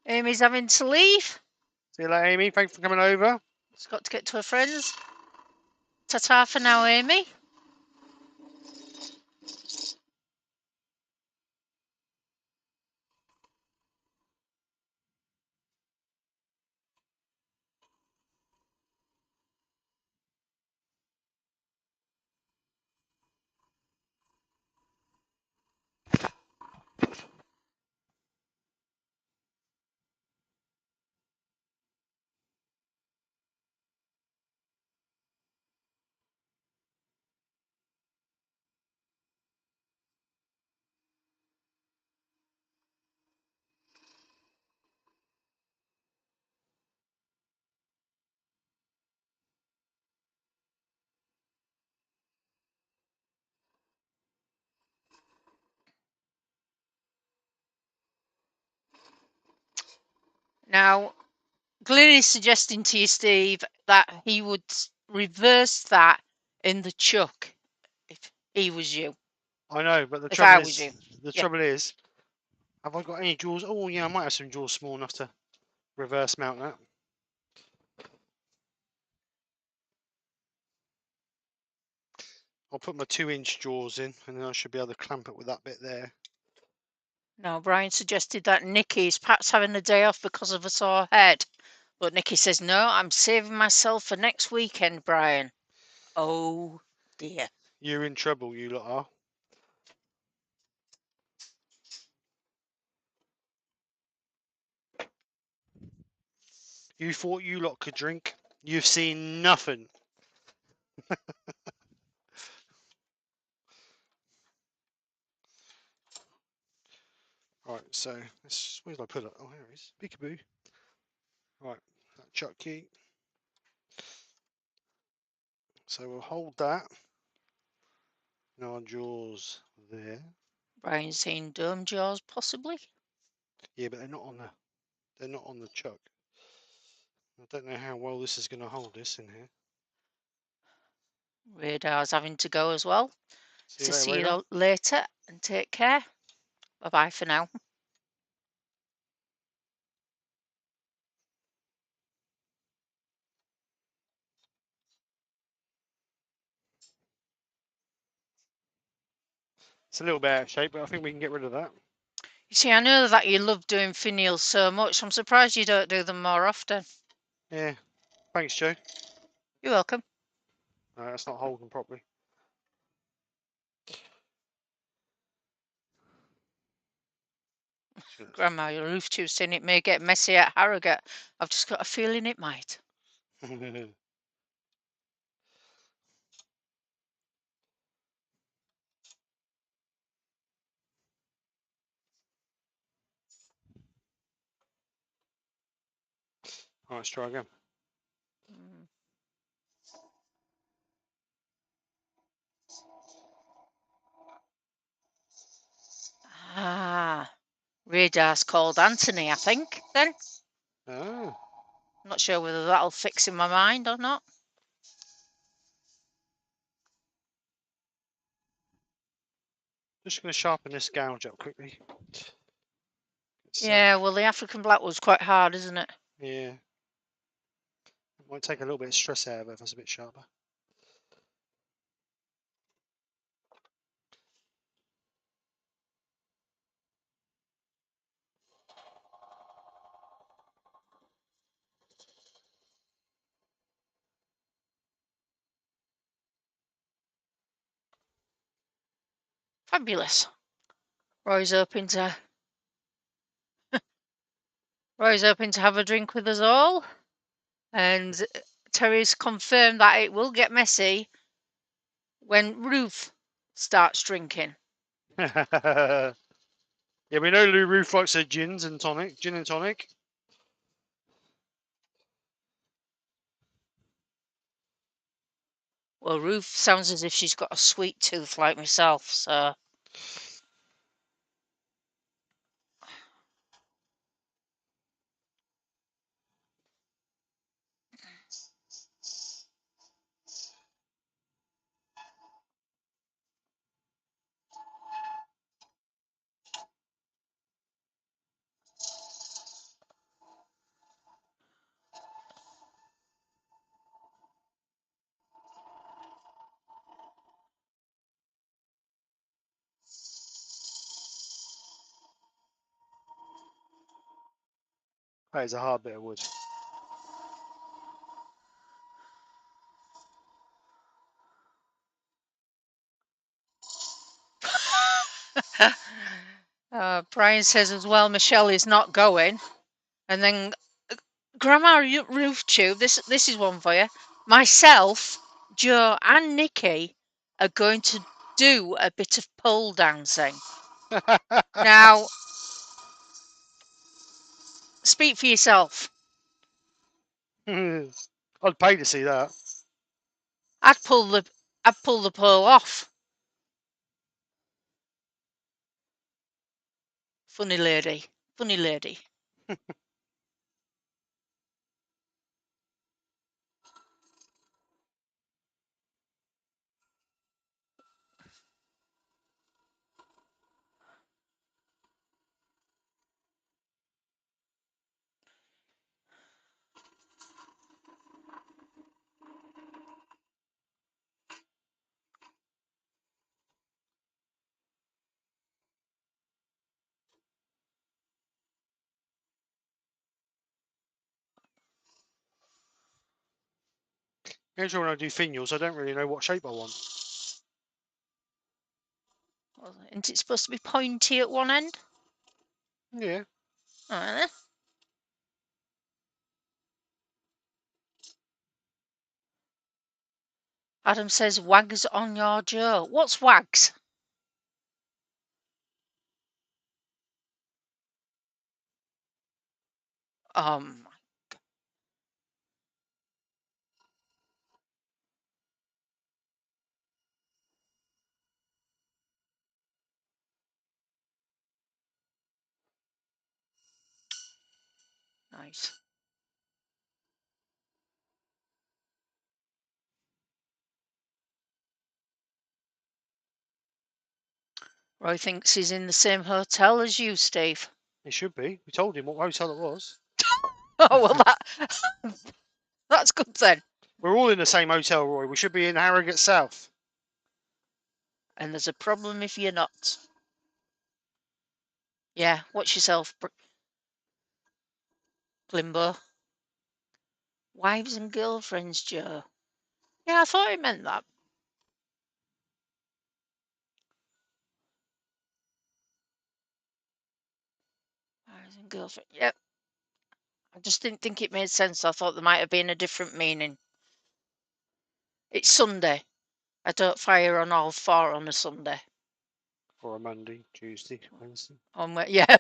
Amy's having to leave. See you later, Amy. Thanks for coming over. She's got to get to her friends. Ta-ta for now, Amy. Now, Glyn is suggesting to you, Steve, that he would reverse that in the chuck if he was you. I know, but the If I trouble was is, you. the Yeah. trouble is, have I got any jaws? Oh yeah, I might have some jaws small enough to reverse mount that. I'll put my 2-inch jaws in, and then I should be able to clamp it with that bit there. Now, Brian suggested that Nikki's perhaps having a day off because of a sore head. But Nikki says, no, I'm saving myself for next weekend, Brian. Oh, dear. You're in trouble, you lot are. You thought you lot could drink. You've seen nothing. Right, so where did I put it? Oh, here it is. Peekaboo. Right, that chuck key. So we'll hold that. Now our jaws there. Brian's saying dome jaws, possibly. Yeah, but they're not on the chuck. I don't know how well this is going to hold this in here. Radar's having to go as well. See you later, you later and take care. Bye-bye for now. It's a little bit out of shape, but I think we can get rid of that. You see, I know that you love doing finials so much. I'm surprised you don't do them more often. Yeah. Thanks, Joe. You're welcome. No, that's not holding properly. Grandma, your roof tube's saying it may get messy at Harrogate. I've just got a feeling it might. All right, let's try again. Ah, radar's called Anthony, I think, then. Oh. Not sure whether that'll fix in my mind or not. Just going to sharpen this gouge up quickly. Yeah, well, the African blackwood's quite hard, isn't it? Yeah. It might take a little bit of stress out of it if it's a bit sharper. Fabulous. Roy's hoping to have a drink with us all, and Terry's confirmed that it will get messy when Ruth starts drinking. Yeah, we know Lou Ruth likes her gin and tonic. Well, Ruth sounds as if she's got a sweet tooth like myself, so. That is a hard bit of wood. Brian says as well, Michelle is not going. And then Grandma Roof Tube, this is one for you. Myself, Joe, and Nikki are going to do a bit of pole dancing. Now, speak for yourself. I'd pay to see that. I'd pull the pole off. Funny lady. Funny lady. Usually when I do finials, I don't really know what shape I want. Well, isn't it supposed to be pointy at one end? Yeah. Adam says, wags on your Joe. What's wags? Nice. Roy thinks he's in the same hotel as you, Steve. It should be. We told him what hotel it was. Oh, well, that's good then. We're all in the same hotel, Roy. We should be in Harrogate South. And there's a problem if you're not. Yeah, watch yourself, Glimbo. Wives and girlfriends, Joe. Yeah, I thought it meant that. Wives and girlfriends. Yep. I just didn't think it made sense. I thought there might have been a different meaning. It's Sunday. I don't fire on all four on a Sunday. Or a Monday, Tuesday, Wednesday. Yeah,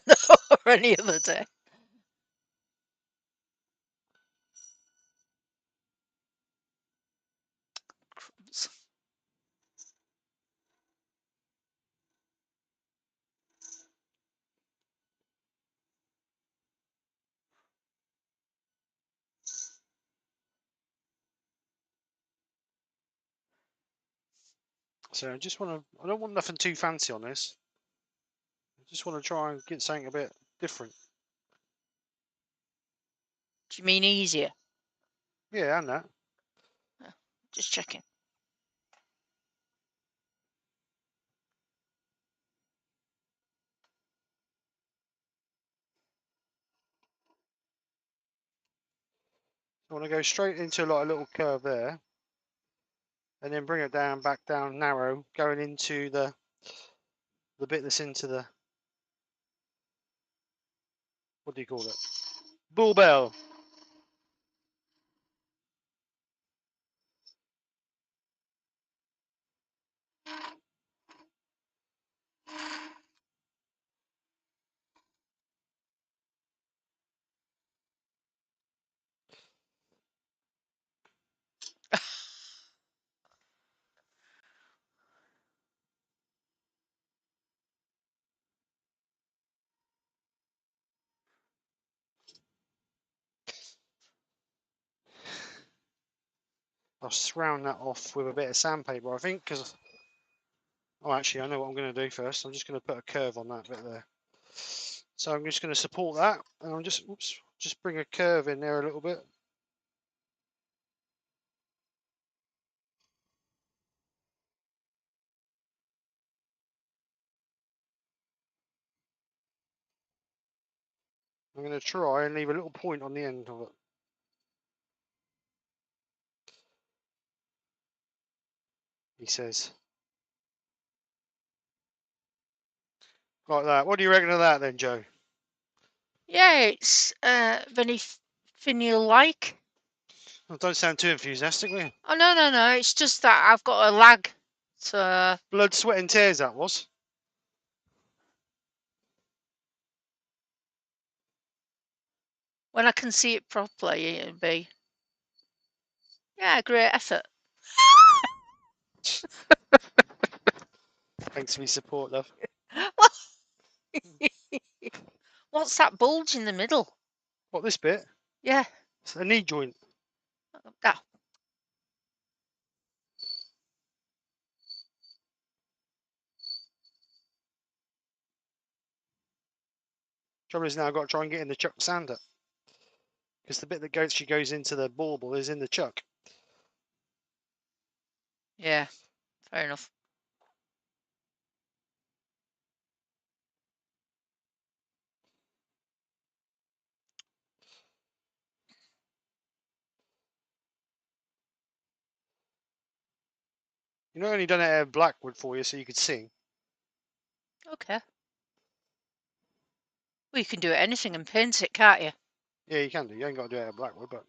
or any other day. Crumbs. So I just want to. I don't want nothing too fancy on this. I just want to try and get something a bit different. Do you mean easier? Yeah, and that. Just checking. I want to go straight into like a little curve there, and then bring it down, back down, narrow, going into the bit that's into the, what do you call it? Bull bell. I'll surround that off with a bit of sandpaper, I think, because, oh, actually, I know what I'm going to do first. I'm just going to put a curve on that bit there. So I'm just going to support that, and I'm just, just bring a curve in there a little bit. I'm going to try and leave a little point on the end of it. He says. Like that. What do you reckon of that then, Joe? Yeah, it's very finial-like. Well, don't sound too enthusiastic, will you? Oh, no. It's just that I've got a lag. So Blood, sweat and tears, that was. when I can see it properly, it'll be, yeah, great effort. Thanks for your support, love. What's that bulge in the middle? What, this bit? Yeah. It's a knee joint. Ah. Trouble is now I've got to try and get in the chuck sander. Because the bit that she goes into the bauble is in the chuck. Yeah, fair enough. You know, only done it out of blackwood for you so you could sing. Okay. Well, you can do anything and paint it, can't you? Yeah, you can do. You ain't got to do it out of blackwood, but.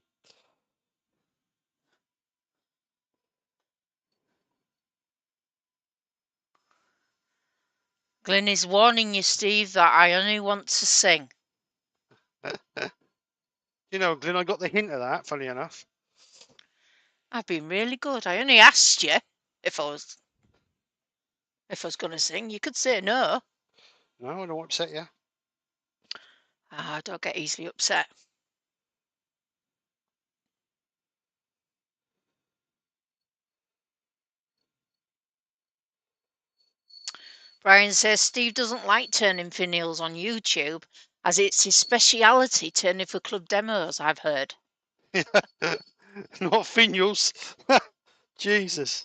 Glyn is warning you, Steve, that I only want to sing. You know, Glyn, I got the hint of that, funny enough. I've been really good. I only asked you if I was going to sing. You could say no. No, I don't upset you. I don't get easily upset. Brian says Steve doesn't like turning finials on YouTube, as it's his speciality turning for club demos, I've heard. Not finials. Jesus.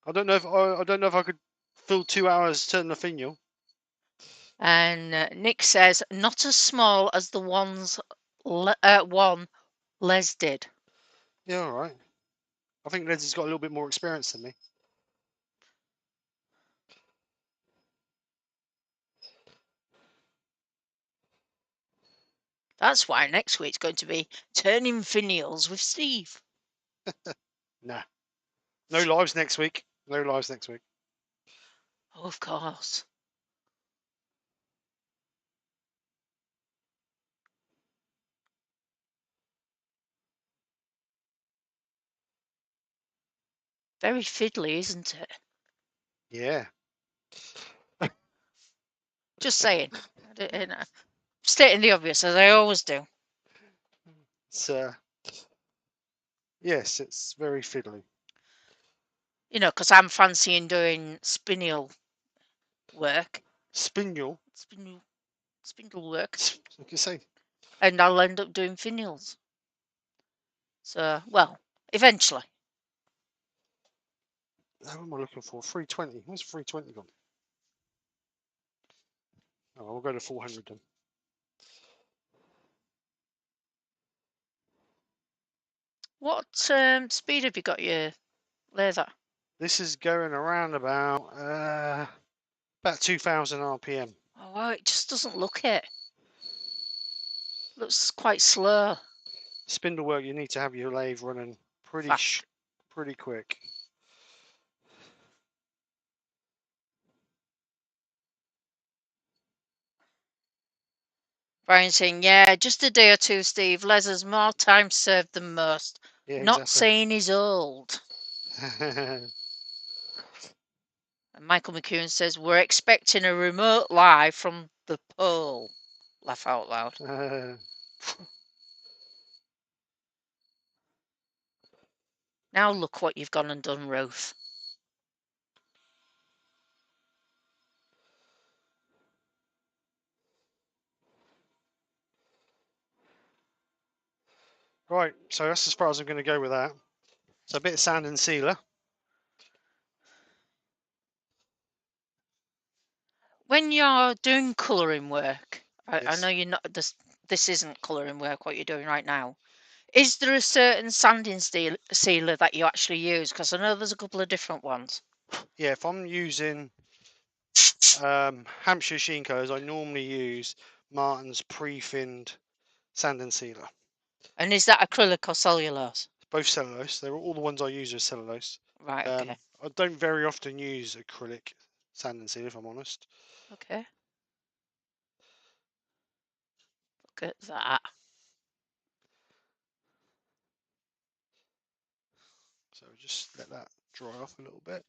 I don't know if I could fill 2 hours turning a finial. And Nick says not as small as the one Les did. Yeah, all right. I think Leslie's got a little bit more experience than me. That's why next week's going to be turning finials with Steve. Nah. No lives next week. No lives next week. Oh, of course. Very fiddly, isn't it? Yeah. Just saying. Stating the obvious, as I always do. It's yes, it's very fiddly. You know, because I'm fancying doing spinel work. Spindle. Spindle work. Like you say. And I'll end up doing finials. So, well, eventually. How am I looking for? 320. Where's 320 gone? Oh, we'll go to 400 then. What speed have you got your lathe? This is going around about 2,000 RPM. Oh, wow, it just doesn't look it. Looks quite slow. Spindle work, you need to have your lathe running pretty quick. Brian saying, yeah, just a day or two, Steve. Les has more time served than most. Yeah, Not exactly. saying he's old. And Michael McEwen says, we're expecting a remote live from the pole. Laugh out loud. Now look what you've gone and done, Ruth. Right, so that's as far as I'm going to go with that. So a bit of sand and sealer. When you're doing colouring work, I Yes. know you're not. This isn't colouring work. What you're doing right now. Is there a certain sanding sealer that you actually use? Because I know there's a couple of different ones. Yeah, if I'm using Hampshire Sheen Colours, I normally use Martin's pre-finned sand and sealer. And is that acrylic or cellulose? Both cellulose. They're all the ones I use are cellulose. Right. Okay. I don't very often use acrylic sand and sealer, if I'm honest. Okay. Look at that. So just let that dry off a little bit.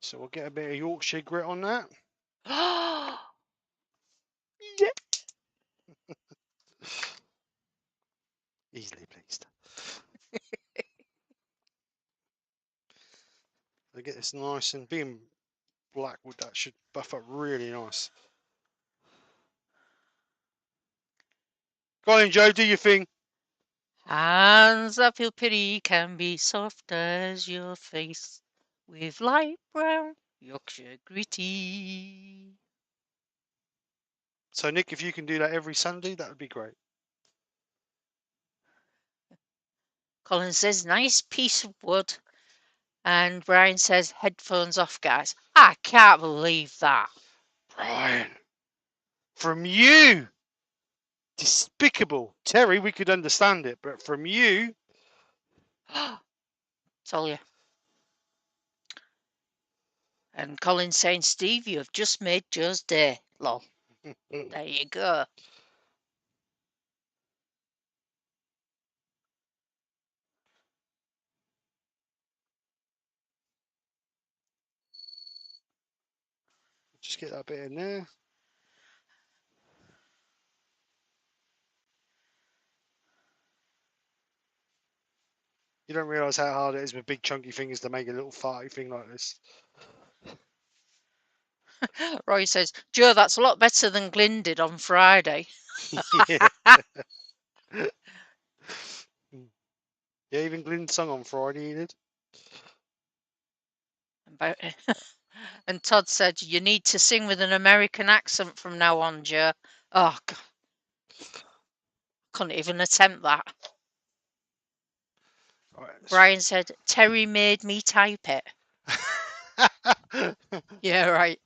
So we'll get a bit of Yorkshire grit on that. Yeah. Easily pleased. I get this nice, and being black wood, that should buff up really nice. Go on, Joe, do your thing. Hands I feel pity can be soft as your face with light brown Yorkshire gritty. So, Nick, if you can do that every Sunday, that would be great. Colin says, nice piece of wood. And Brian says, headphones off, guys. I can't believe that. Brian, from you, despicable. Terry, we could understand it, but from you. Tell you. And Colin saying, Steve, you have just made Joe's day. Lol. There you go. Just get that bit in there. You don't realise how hard it is with big chunky fingers to make a little farty thing like this. Roy says, Joe, that's a lot better than Glyn did on Friday. Yeah. Yeah, even Glyn sung on Friday, he did. And Todd said, you need to sing with an American accent from now on, Joe. Oh, God. Couldn't even attempt that. Right, Brian said, Terry made me type it. Yeah, right.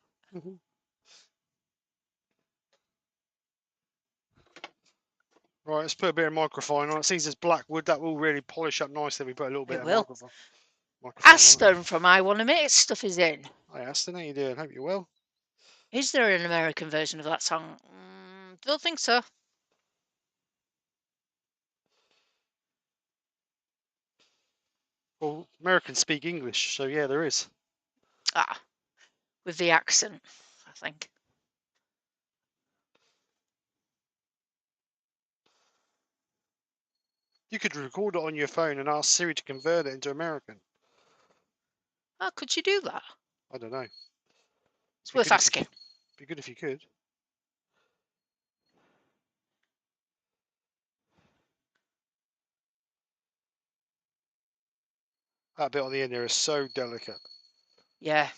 Right, let's put a bit of microphone on it. Since it's black wood, that will really polish up nicely. We put a little bit It of will. microphone on it. Aston from I Want to Make Stuff is in. Hi Aston, how you doing? Hope you're well. Is there an American version of that song? Don't think so. Well, Americans speak English, so yeah, there is. Ah, with the accent, I think. You could record it on your phone and ask Siri to convert it into American. Oh, could you do that? I don't know. It's worth asking. Be good if you could. That bit on the end there is so delicate. Yeah.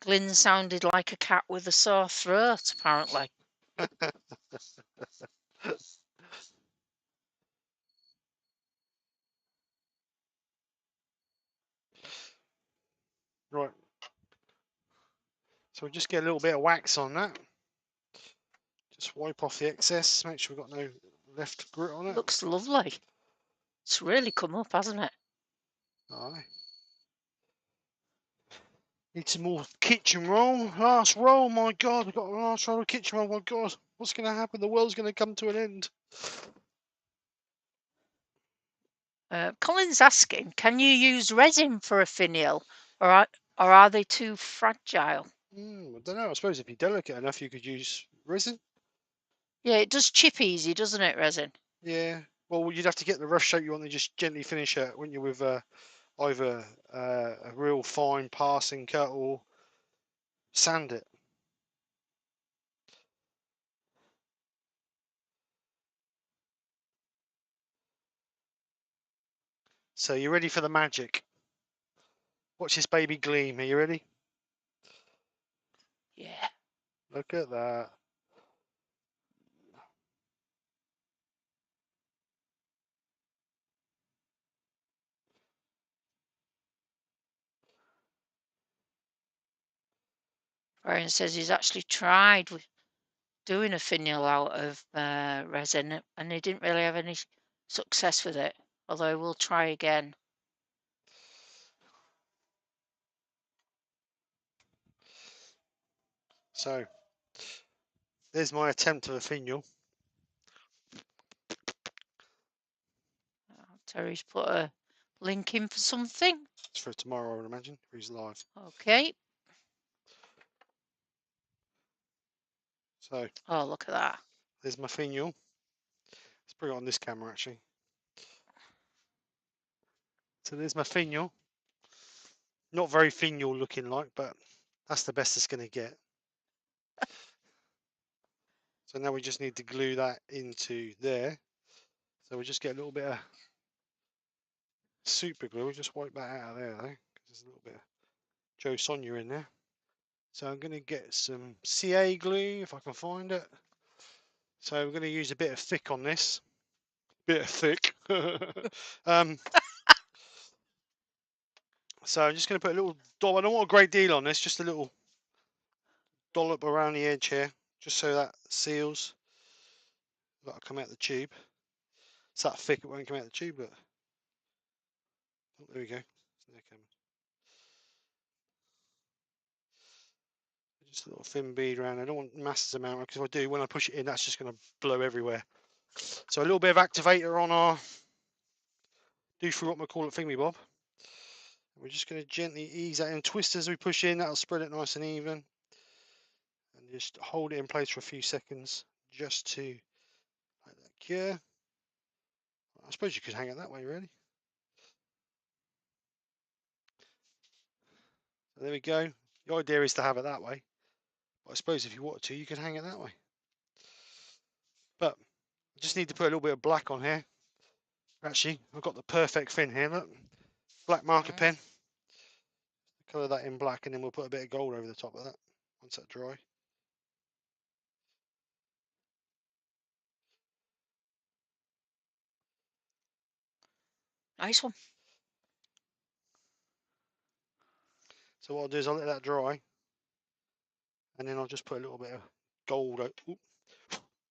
Glyn sounded like a cat with a sore throat, apparently. Right. So we'll just get a little bit of wax on that. Just wipe off the excess, make sure we've got no left grit on it. Looks lovely. It's really come up, hasn't it? Aye. Need some more kitchen roll. Last roll, my God. We've got a last roll of kitchen roll, my God. What's going to happen? The world's going to come to an end. Colin's asking, can you use resin for a finial, or are they too fragile? I don't know. I suppose if you're delicate enough, you could use resin. Yeah, it does chip easy, doesn't it, resin? Yeah. Well, you'd have to get the rough shape you want to just gently finish it, wouldn't you, with either a real fine passing cut or sand it. So you ready for the magic? Watch this baby gleam. Are you ready? Yeah. Look at that. Brian says he's actually tried doing a finial out of resin and he didn't really have any success with it, although we'll try again. So there's my attempt at a finial. Terry's put a link in for something. It's for tomorrow, I would imagine, if he's live. Okay. So Oh, look at that. there's my finial. Let's bring it on this camera actually. So there's my finial. Not very finial looking like, but that's the best it's going to get. So now we just need to glue that into there. So we'll just get a little bit of super glue. We'll just wipe that out of there though, because there's a little bit of Joe Sonia in there. So I'm going to get some CA glue if I can find it. So we're going to use a bit of thick on this. Bit of thick. So I'm just going to put a little dollop. I don't want a great deal on this, just a little dollop around the edge here, just so that seals. That'll come out the tube. It's that thick, it won't come out the tube, but oh, there we go. Just a little thin bead around. I don't want massive amount because if I do, when I push it in, that's just going to blow everywhere. So a little bit of activator on our do through what we call it thingy bob. We're just going to gently ease that in, twist as we push in. That'll spread it nice and even, and just hold it in place for a few seconds, just to like that cure. I suppose you could hang it that way, really. So there we go. The idea is to have it that way. But I suppose if you want to, you could hang it that way. But I just need to put a little bit of black on here. Actually, I've got the perfect fin here. Look, black marker pen. Colour that in black, and then we'll put a bit of gold over the top of that once that's dry. Nice one. So what I'll do is I'll let that dry, and then I'll just put a little bit of gold,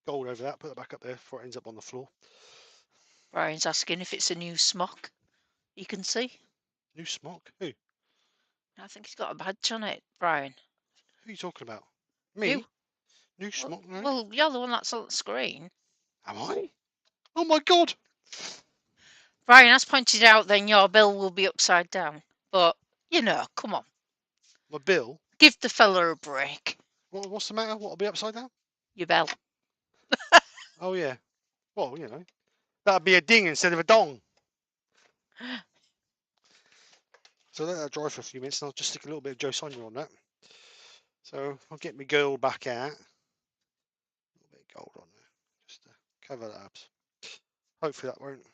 gold over that. Put it back up there before it ends up on the floor. Brian's asking if it's a new smock. You can see. New smock? Who? I think he's got a badge on it, Brian. Who are you talking about? Me? You? New smock? No. Well, you're the one that's on the screen. Am I? Oh my god! Brian has pointed out then your bill will be upside down. But, you know, come on. My bill? Give the fella a break. What's the matter? What'll be upside down? Your bell. Oh yeah. Well, you know, that'd be a ding instead of a dong. So let that dry for a few minutes, and I'll just stick a little bit of Joe Sonia on that. So I'll get my gold back out. A little bit of gold on there, just to cover that up. Hopefully that won't.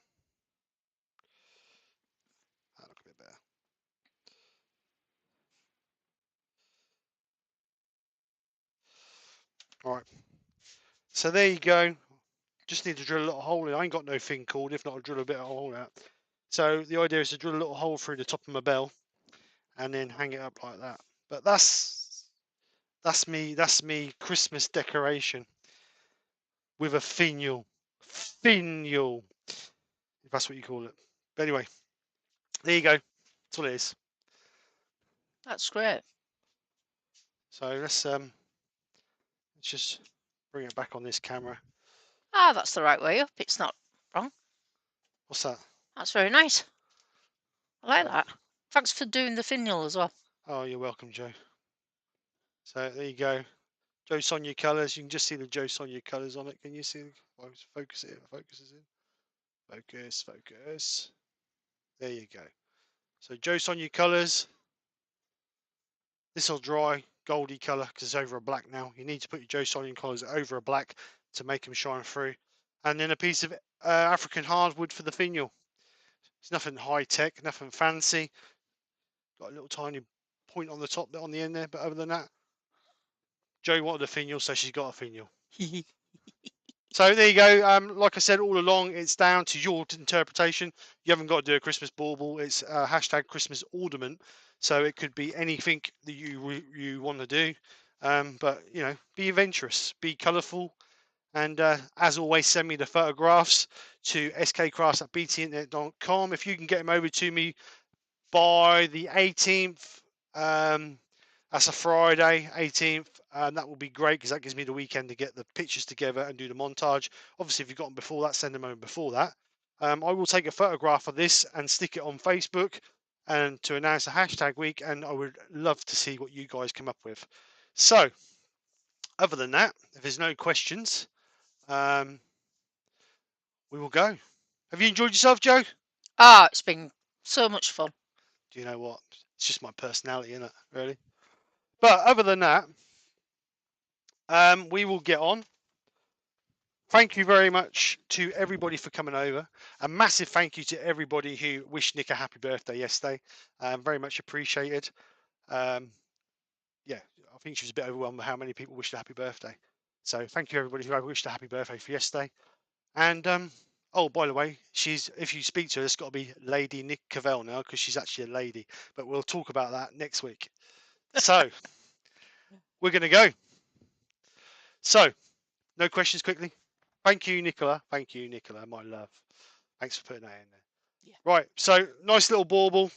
That'll look a bit better. All right. So there you go. Just need to drill a little hole in. I ain't got no thing called. If not, I'll drill a bit of a hole out. So the idea is to drill a little hole through the top of my bell, and then hang it up like that. But that's me Christmas decoration with a finial, if that's what you call it. But anyway, there you go. That's all it is. That's great. So let's just bring it back on this camera. Ah, that's the right way up. It's not wrong. What's that? That's very nice. I like that. Thanks for doing the finial as well. Oh, you're welcome, Joe. So there you go. Joe Sonia colours. You can just see the Joe Sonia colours on it. Can you see? Focus it. Focuses in. Focus. There you go. So Joe Sonia colours. This will dry goldy colour because it's over a black now. You need to put your Joe Sonia colours over a black to make them shine through. And then a piece of African hardwood for the finial. It's nothing high tech, nothing fancy. Got a little tiny point on the top there, on the end there, but other than that, Joe wanted a finial, so she's got a finial. So there you go. Like I said all along, it's down to your interpretation. You haven't got to do a Christmas bauble. It's hashtag Christmas ornament. So it could be anything that you want to do. But, you know, be adventurous, be colourful. And as always, send me the photographs to skkrafts@btinternet.com. If you can get them over to me by the 18th, that's a Friday, 18th. That will be great because that gives me the weekend to get the pictures together and do the montage. Obviously, if you've got them before that, send them over before that. I will take a photograph of this and stick it on Facebook and to announce the hashtag week. And I would love to see what you guys come up with. So, other than that, if there's no questions, we will go. Have you enjoyed yourself, Joe? Ah, it's been so much fun. Do you know what? It's just my personality, isn't it? Really. But other than that, we will get on. Thank you very much to everybody for coming over. A massive thank you to everybody who wished Nick a happy birthday yesterday. Very much appreciated. Yeah, I think she was a bit overwhelmed by how many people wished a happy birthday. So thank you everybody who wished a happy birthday for yesterday. And oh, by the way, if you speak to her, it's got to be Lady Nick Cavell now because she's actually a lady. But we'll talk about that next week. So we're going to go. So no questions quickly. Thank you, Nicola. Thank you, Nicola, my love. Thanks for putting that in there. Yeah. Right, so nice little bauble.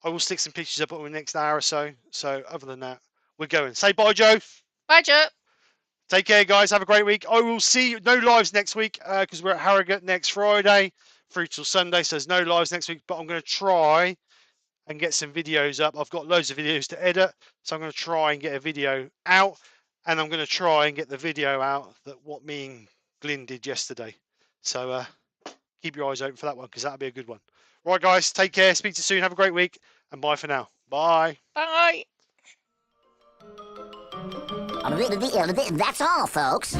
I will stick some pictures up over the next hour or so. So other than that, we're going. Say bye, Joe. Bye, Joe. Take care, guys. Have a great week. I will see you. No lives next week because we're at Harrogate next Friday through till Sunday. So there's no lives next week. But I'm going to try and get some videos up. I've got loads of videos to edit. So I'm going to try and get a video out. And I'm going to try and get the video out that what me and Glyn did yesterday. So keep your eyes open for that one because that'll be a good one. Right, guys. Take care. Speak to you soon. Have a great week. And bye for now. Bye. Bye. That's all, folks.